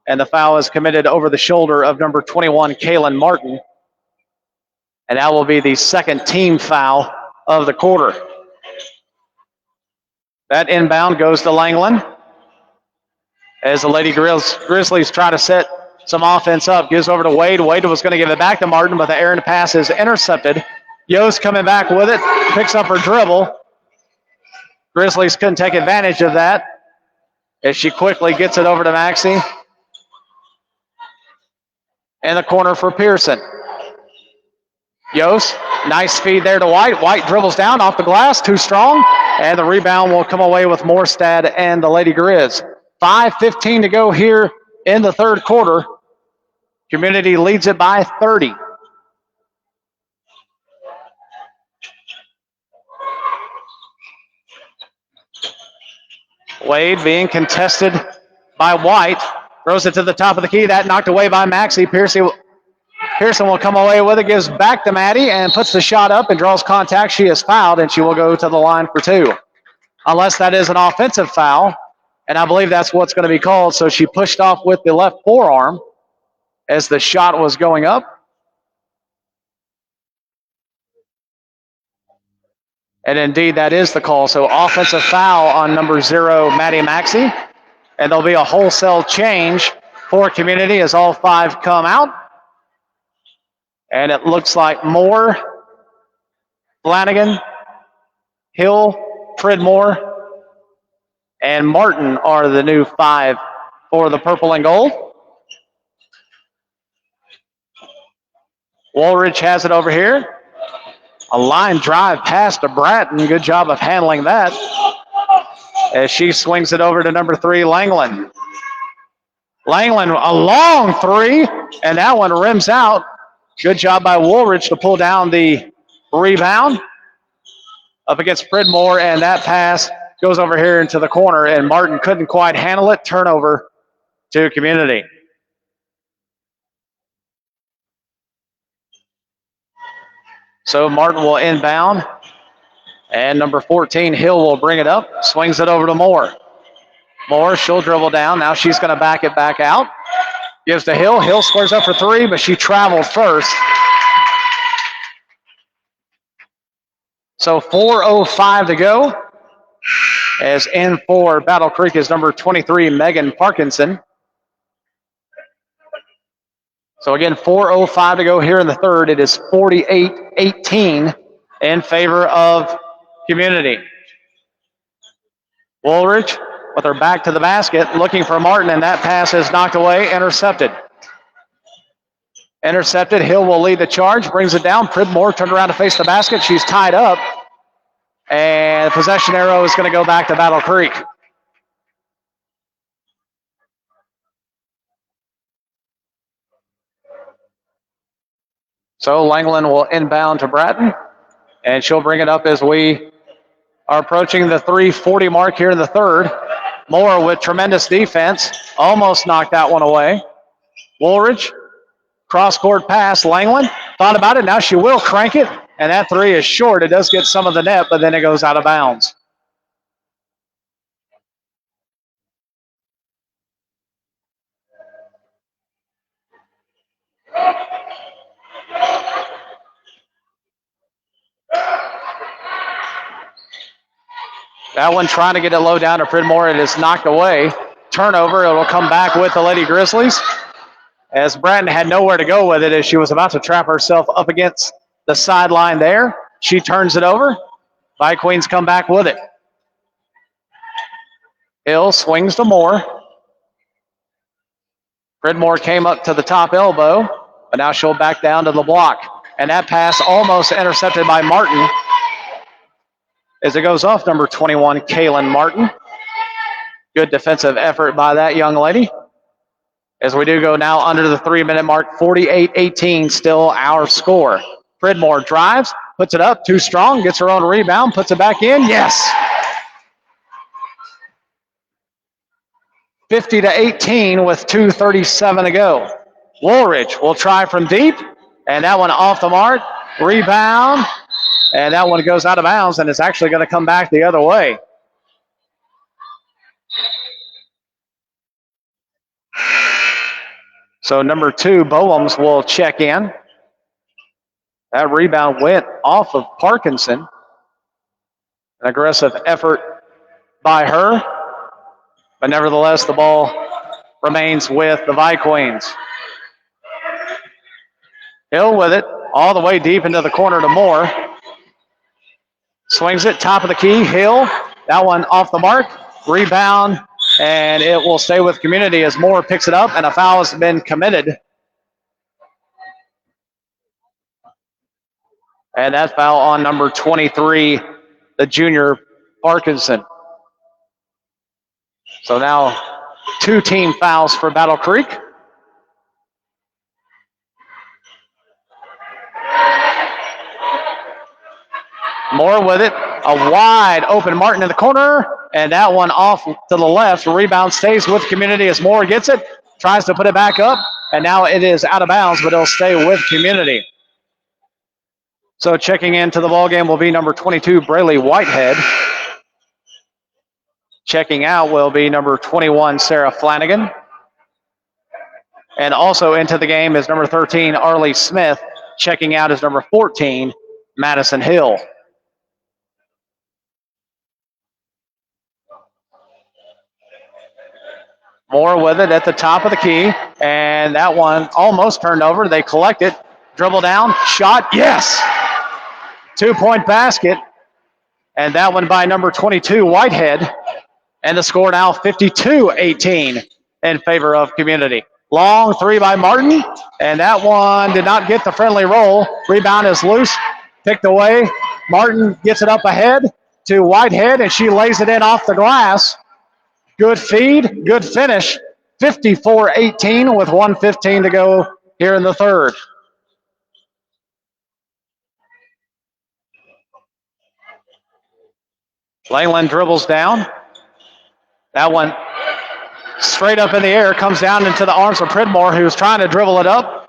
and the foul is committed over the shoulder of number 21, Kaylin Martin. And that will be the second team foul of the quarter. That inbound goes to Langland as the Lady Grizzlies try to set some offense up. Gives over to Wade. Wade was going to give it back to Martin, but the errant pass is intercepted. Yost coming back with it, picks up her dribble. Grizzlies couldn't take advantage of that as she quickly gets it over to Maxey. In the corner for Pearson. Yost, nice feed there to White. White dribbles down off the glass, too strong. And the rebound will come away with Morstad and the Lady Grizz. 5:15 to go here in the third quarter. Community leads it by 30. Wade being contested by White. Throws it to the top of the key. That knocked away by Maxey. Pearson will come away with it, gives back to Maddie, and puts the shot up and draws contact. She is fouled, and she will go to the line for two. Unless that is an offensive foul, and I believe that's what's going to be called. So she pushed off with the left forearm as the shot was going up. And indeed, that is the call. So offensive foul on number 0, Maddie Maxey. And there'll be a wholesale change for Community as all five come out. And it looks like Moore, Flanagan, Hill, Pridmore, and Martin are the new five for the purple and gold. Woolridge has it over here. A line drive pass to Bratton. Good job of handling that as she swings it over to number 3, Langland. Langland, a long three, and that one rims out. Good job by Woolridge to pull down the rebound up against Pridmore, and that pass goes over here into the corner, and Martin couldn't quite handle it. Turnover to Community. So Martin will inbound, and number 14, Hill, will bring it up, swings it over to Moore. Moore, she'll dribble down. Now she's going to back it back out. Gives to Hill. Hill squares up for three, but she traveled first. So 4:05 to go. As in for Battle Creek is number 23, Megan Parkinson. So again, 4:05 to go here in the third. It is 48-18 in favor of Community. Woolridge with her back to the basket, looking for Martin, and that pass is knocked away, intercepted. Intercepted. Hill will lead the charge, brings it down. Pridmore turned around to face the basket. She's tied up, and the possession arrow is going to go back to Battle Creek. So Langland will inbound to Bratton, and she'll bring it up as we are approaching the 3:40 mark here in the third. Moore with tremendous defense, almost knocked that one away. Woolridge, cross-court pass. Langland thought about it. Now she will crank it, and that three is short. It does get some of the net, but then it goes out of bounds. That one trying to get it low down to Pridmore. It is knocked away. Turnover. It will come back with the Lady Grizzlies, as Bratton had nowhere to go with it as she was about to trap herself up against the sideline there. She turns it over. Viqueens come back with it. Hill swings to Moore. Pridmore came up to the top elbow, but now she'll back down to the block. And that pass almost intercepted by Martin as it goes off number 21, Kaylin Martin. Good defensive effort by that young lady. As we do go now under the 3-minute mark, 48-18 still our score. Pridmore drives, puts it up, too strong, gets her own rebound, puts it back in, yes! 50-18 with 2:37 to go. Woolridge will try from deep, and that one off the mark. Rebound, and that one goes out of bounds, and it's actually going to come back the other way. So number 2, Boems, will check in. That rebound went off of Parkinson. An aggressive effort by her, but nevertheless the ball remains with the Viqueens. Hill with it, all the way deep into the corner to Moore. Swings it, top of the key, Hill. That one off the mark. Rebound, and it will stay with Community as Moore picks it up, and a foul has been committed. And that foul on number 23, the junior Parkinson. So now 2 team fouls for Battle Creek. Moore with it, a wide open Martin in the corner, and that one off to the left. Rebound stays with Community as Moore gets it, tries to put it back up, and now it is out of bounds, but it'll stay with Community. So checking into the ballgame will be number 22, Braley Whitehead. Checking out will be number 21, Sarah Flanagan. And also into the game is number 13, Arlie Smith. Checking out is number 14, Madison Hill. Moore with it at the top of the key, and that one almost turned over. They collect it, dribble down, shot, yes! 2-point basket, and that one by number 22, Whitehead. And the score now 52-18 in favor of Community. Long three by Martin, and that one did not get the friendly roll. Rebound is loose, picked away. Martin gets it up ahead to Whitehead, and she lays it in off the glass. Good feed, good finish. 54-18 with 1:15 to go here in the third. Langland dribbles down. That one straight up in the air, comes down into the arms of Pridmore, who's trying to dribble it up.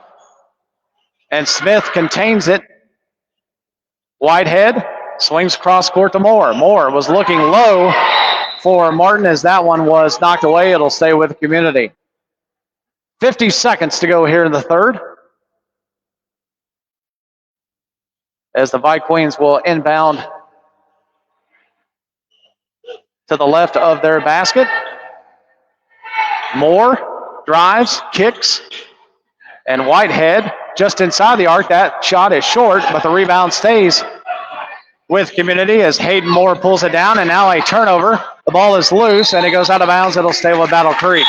And Smith contains it. Whitehead swings cross court to Moore. Moore was looking low for Martin as that one was knocked away. It'll stay with Community. 50 seconds to go here in the third, as the Viqueens will inbound to the left of their basket. Moore drives, kicks, and Whitehead just inside the arc. That shot is short, but the rebound stays with Community as Hayden Moore pulls it down, and now a turnover. The ball is loose, and it goes out of bounds. It'll stay with Battle Creek.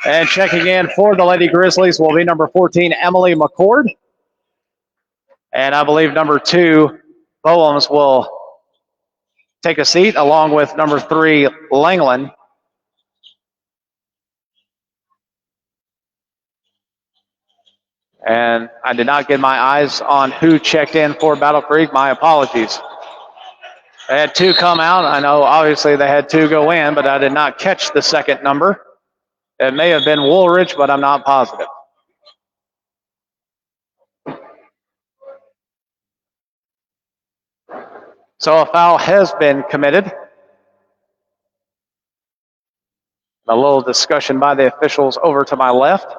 And checking in for the Lady Grizzlies will be number 14, Emily McCord. And I believe number 2, Boems, will take a seat along with number 3, Langland. And I did not get my eyes on who checked in for Battle Creek. My apologies. They had 2 come out. I know obviously they had 2 go in, but I did not catch the second number. It may have been Woolridge, but I'm not positive. So a foul has been committed. A little discussion by the officials over to my left.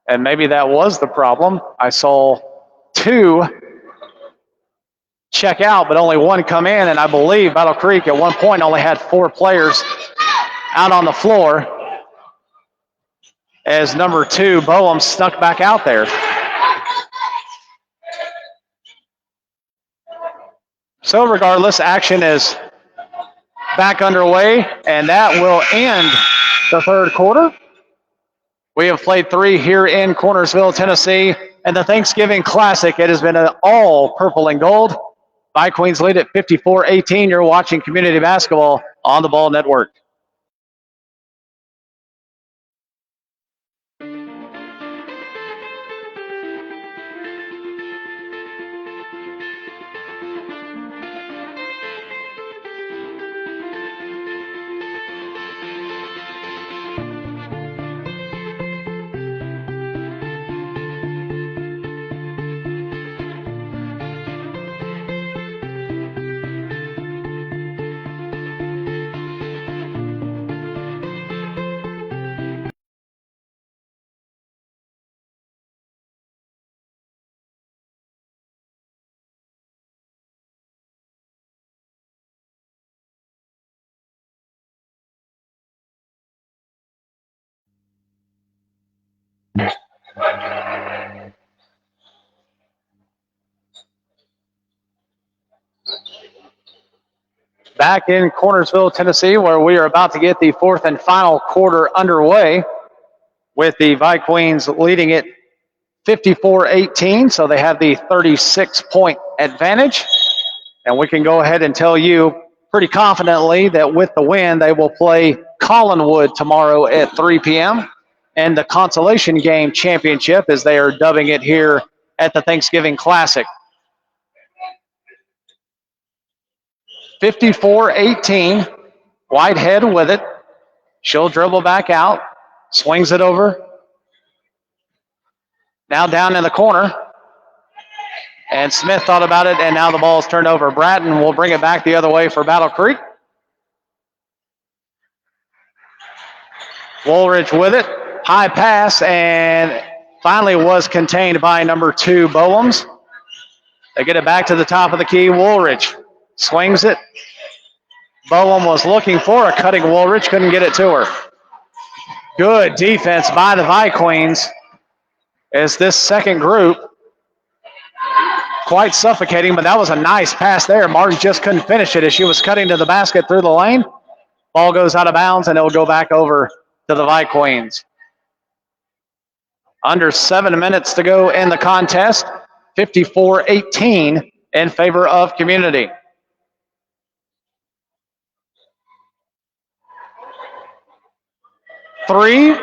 And maybe that was the problem. I saw 2 check out, but only 1 come in, and I believe Battle Creek at one point only had 4 players out on the floor as number 2, Boehm, snuck back out there. So regardless, action is back underway, and that will end the third quarter. We have played 3 here in Cornersville, Tennessee, and the Thanksgiving Classic. It has been an all purple and gold. Viqueens lead at 54-18. You're watching Community Basketball on the Ball Network. Back in Cornersville, Tennessee, where we are about to get the fourth and final quarter underway with the Viqueens leading it 54-18, so they have the 36-point advantage. And we can go ahead and tell you pretty confidently that with the win, they will play Collinwood tomorrow at 3 p.m. and the Consolation Game Championship, as they are dubbing it here at the Thanksgiving Classic. 54-18, Whitehead with it. She'll dribble back out, swings it over. Now down in the corner. And Smith thought about it, and now the ball is turned over. Bratton will bring it back the other way for Battle Creek. Woolridge with it. High pass, and finally was contained by number 2, Boems. They get it back to the top of the key. Woolridge swings it. Boehm was looking for a cutting Woolridge, couldn't get it to her. Good defense by the Viqueens as this second group quite suffocating, but that was a nice pass there. Martin just couldn't finish it as she was cutting to the basket through the lane. Ball goes out of bounds, and it'll go back over to the Viqueens. Under 7 minutes to go in the contest, 54-18 in favor of Community. Three,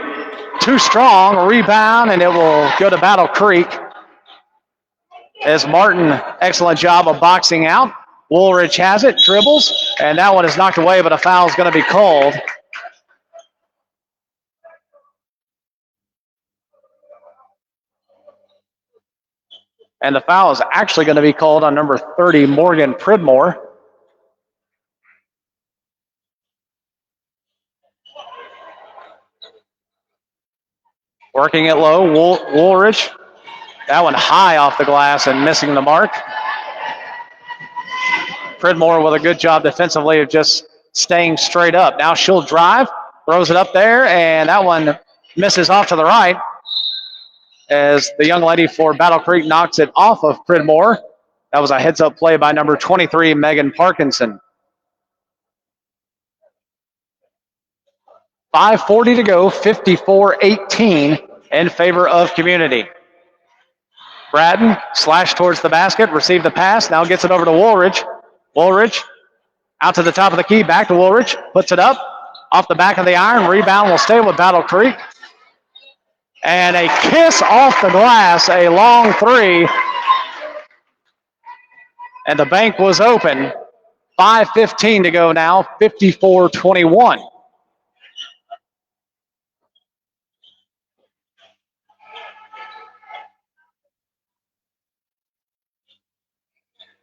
too strong, rebound, and it will go to Battle Creek. As Martin, excellent job of boxing out. Woolridge has it, dribbles, and that one is knocked away, but a foul is going to be called. And the foul is actually going to be called on number 30, Morgan Pridmore. Working it low, Woolridge. That one high off the glass and missing the mark. Pridmore with a good job defensively of just staying straight up. Now she'll drive, throws it up there, and that one misses off to the right as the young lady for Battle Creek knocks it off of Pridmore. That was a heads-up play by number 23, Megan Parkinson. 5:40 to go, 54-18 in favor of Community. Bratton slashed towards the basket, received the pass, now gets it over to Woolridge. Woolridge out to the top of the key, back to Woolridge, puts it up, off the back of the iron, rebound will stay with Battle Creek. And a kiss off the glass, a long three. And the bank was open. 5:15 to go now, 54-21.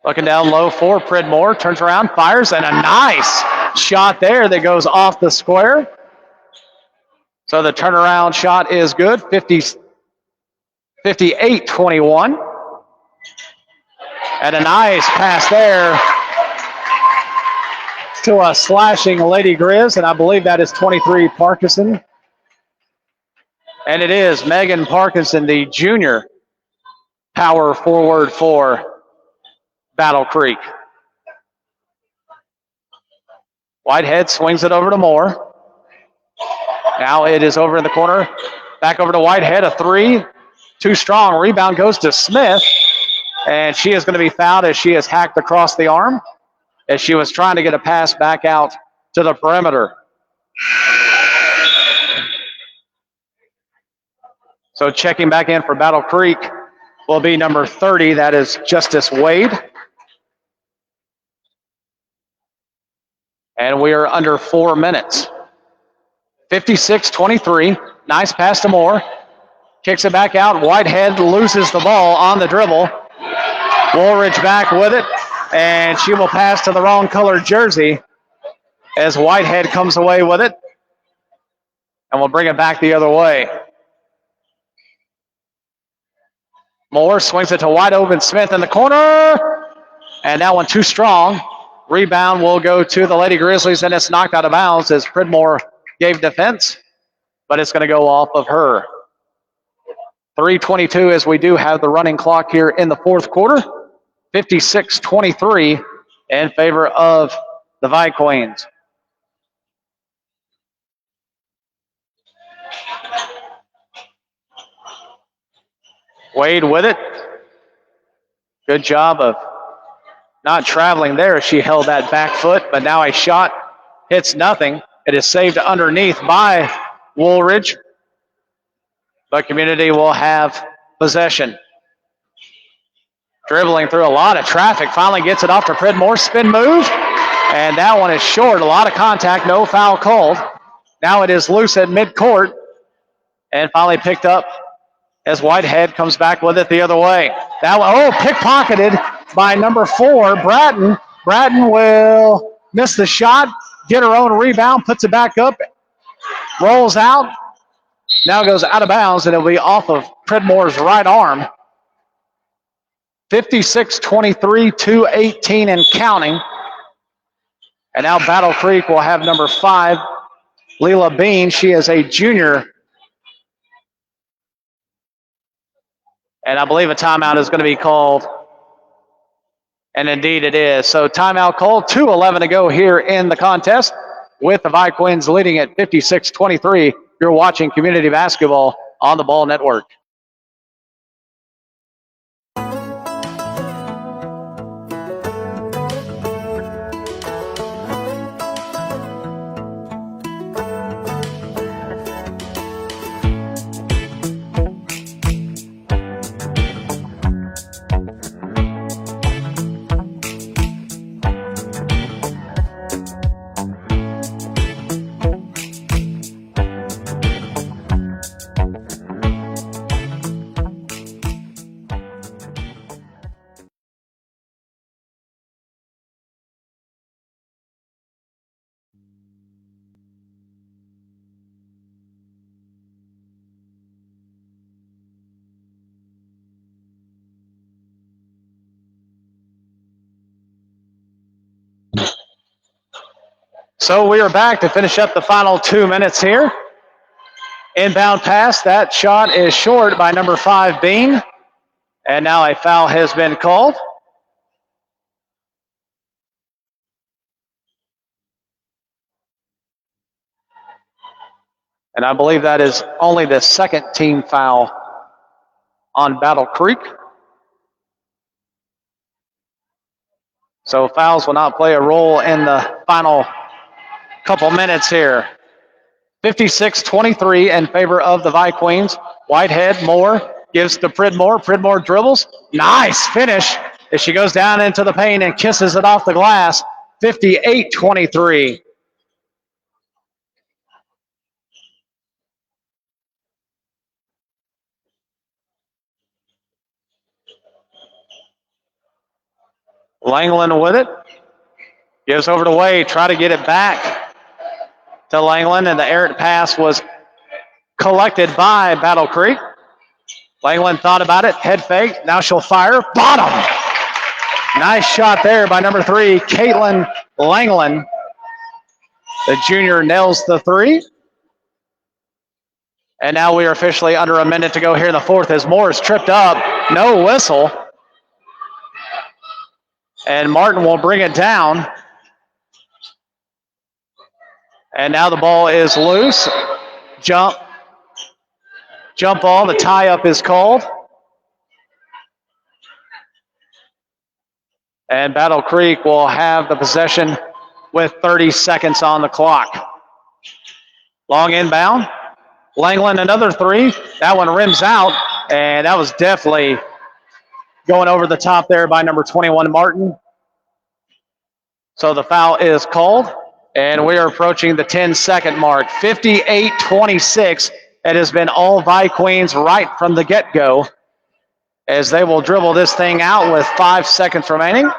Looking down low for Pridmore, turns around, fires, and a nice shot there that goes off the square. So the turnaround shot is good, 58-21. And a nice pass there to a slashing Lady Grizz, and I believe that is 23 Parkinson. And it is Megan Parkinson, the junior power forward for Battle Creek. Whitehead swings it over to Moore. Now it is over in the corner. Back over to Whitehead, a three. Too strong. Rebound goes to Smith. And she is going to be fouled as she is hacked across the arm as she was trying to get a pass back out to the perimeter. So checking back in for Battle Creek will be number 30. That is Justice Wade. And we are under 4 minutes. 56-23. Nice pass to Moore. Kicks it back out. Whitehead loses the ball on the dribble. Woolridge back with it. And she will pass to the wrong colored jersey as Whitehead comes away with it. And we'll bring it back the other way. Moore swings it to wide open Smith in the corner. And that one too strong. Rebound will go to the Lady Grizzlies, and it's knocked out of bounds as Pridmore gave defense, but it's going to go off of her. 3:22 as we do have the running clock here in the fourth quarter. 56-23 in favor of the Viqueens. Wade with it. Good job of not traveling there as she held that back foot, but now a shot hits nothing. It is saved underneath by Woolridge, but Community will have possession. Dribbling through a lot of traffic, finally gets it off to Pridmore, spin move, and that one is short. A lot of contact, no foul called. Now it is loose at midcourt, and finally picked up as Whitehead comes back with it the other way. That one, pickpocketed by number 4, Bratton. Bratton will miss the shot, get her own rebound, puts it back up, rolls out, now goes out of bounds, and it'll be off of Pridmore's right arm. 56-23, 2:18 and counting. And now Battle Creek will have number 5, Leela Bean. She is a junior. And I believe a timeout is going to be called. And indeed it is. So timeout called, 2:11 to go here in the contest with the Viqueens leading at 56-23. You're watching Community Basketball on the Ball Network. So we are back to finish up the final 2 minutes here. Inbound pass. That shot is short by number 5, Bean. And now a foul has been called. And I believe that is only the second team foul on Battle Creek. So fouls will not play a role in the final couple minutes here. 56-23 in favor of the Viqueens. Whitehead, Moore gives to Pridmore. Pridmore dribbles. Nice finish as she goes down into the paint and kisses it off the glass. 58-23. Langland with it. Gives over to Wade. Try to get it back to Langland, and the errant pass was collected by Battle Creek. Langland thought about it. Head fake. Now she'll fire. Bottom. Nice shot there by number 3, Caitlin Langland. The junior nails the 3. And now we are officially under a minute to go here in the fourth as Moore's tripped up. No whistle. And Martin will bring it down. And now the ball is loose. Jump ball. The tie-up is called. And Battle Creek will have the possession with 30 seconds on the clock. Long inbound. Langland another 3. That one rims out, and that was definitely going over the top there by number 21, Martin. So the foul is called, and we are approaching the 10-second mark. 58-26. It has been all Viqueens right from the get-go as they will dribble this thing out with 5 seconds remaining.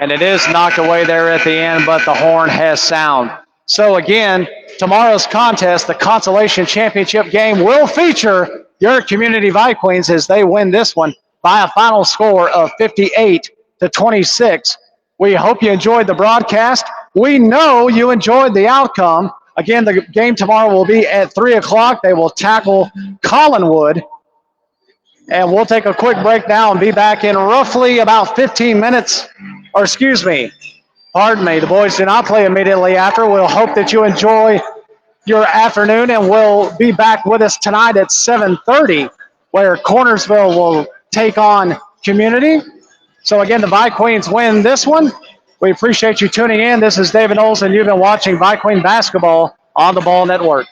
And it is knocked away there at the end, but the horn has sound. So again, tomorrow's contest, the consolation championship game, will feature your Community Viqueens as they win this one by a final score of 58-26. We hope you enjoyed the broadcast. We know you enjoyed the outcome. Again, the game tomorrow will be at 3 o'clock. They will tackle Collinwood. And we'll take a quick break now and be back in roughly about 15 minutes. Or excuse me, pardon me, the boys do not play immediately after. We'll hope that you enjoy your afternoon, and we'll be back with us tonight at 7:30, where Cornersville will take on Community. So again, the Viqueens win this one. We appreciate you tuning in. This is David Olson. You've been watching Viqueen basketball on the Ball Network.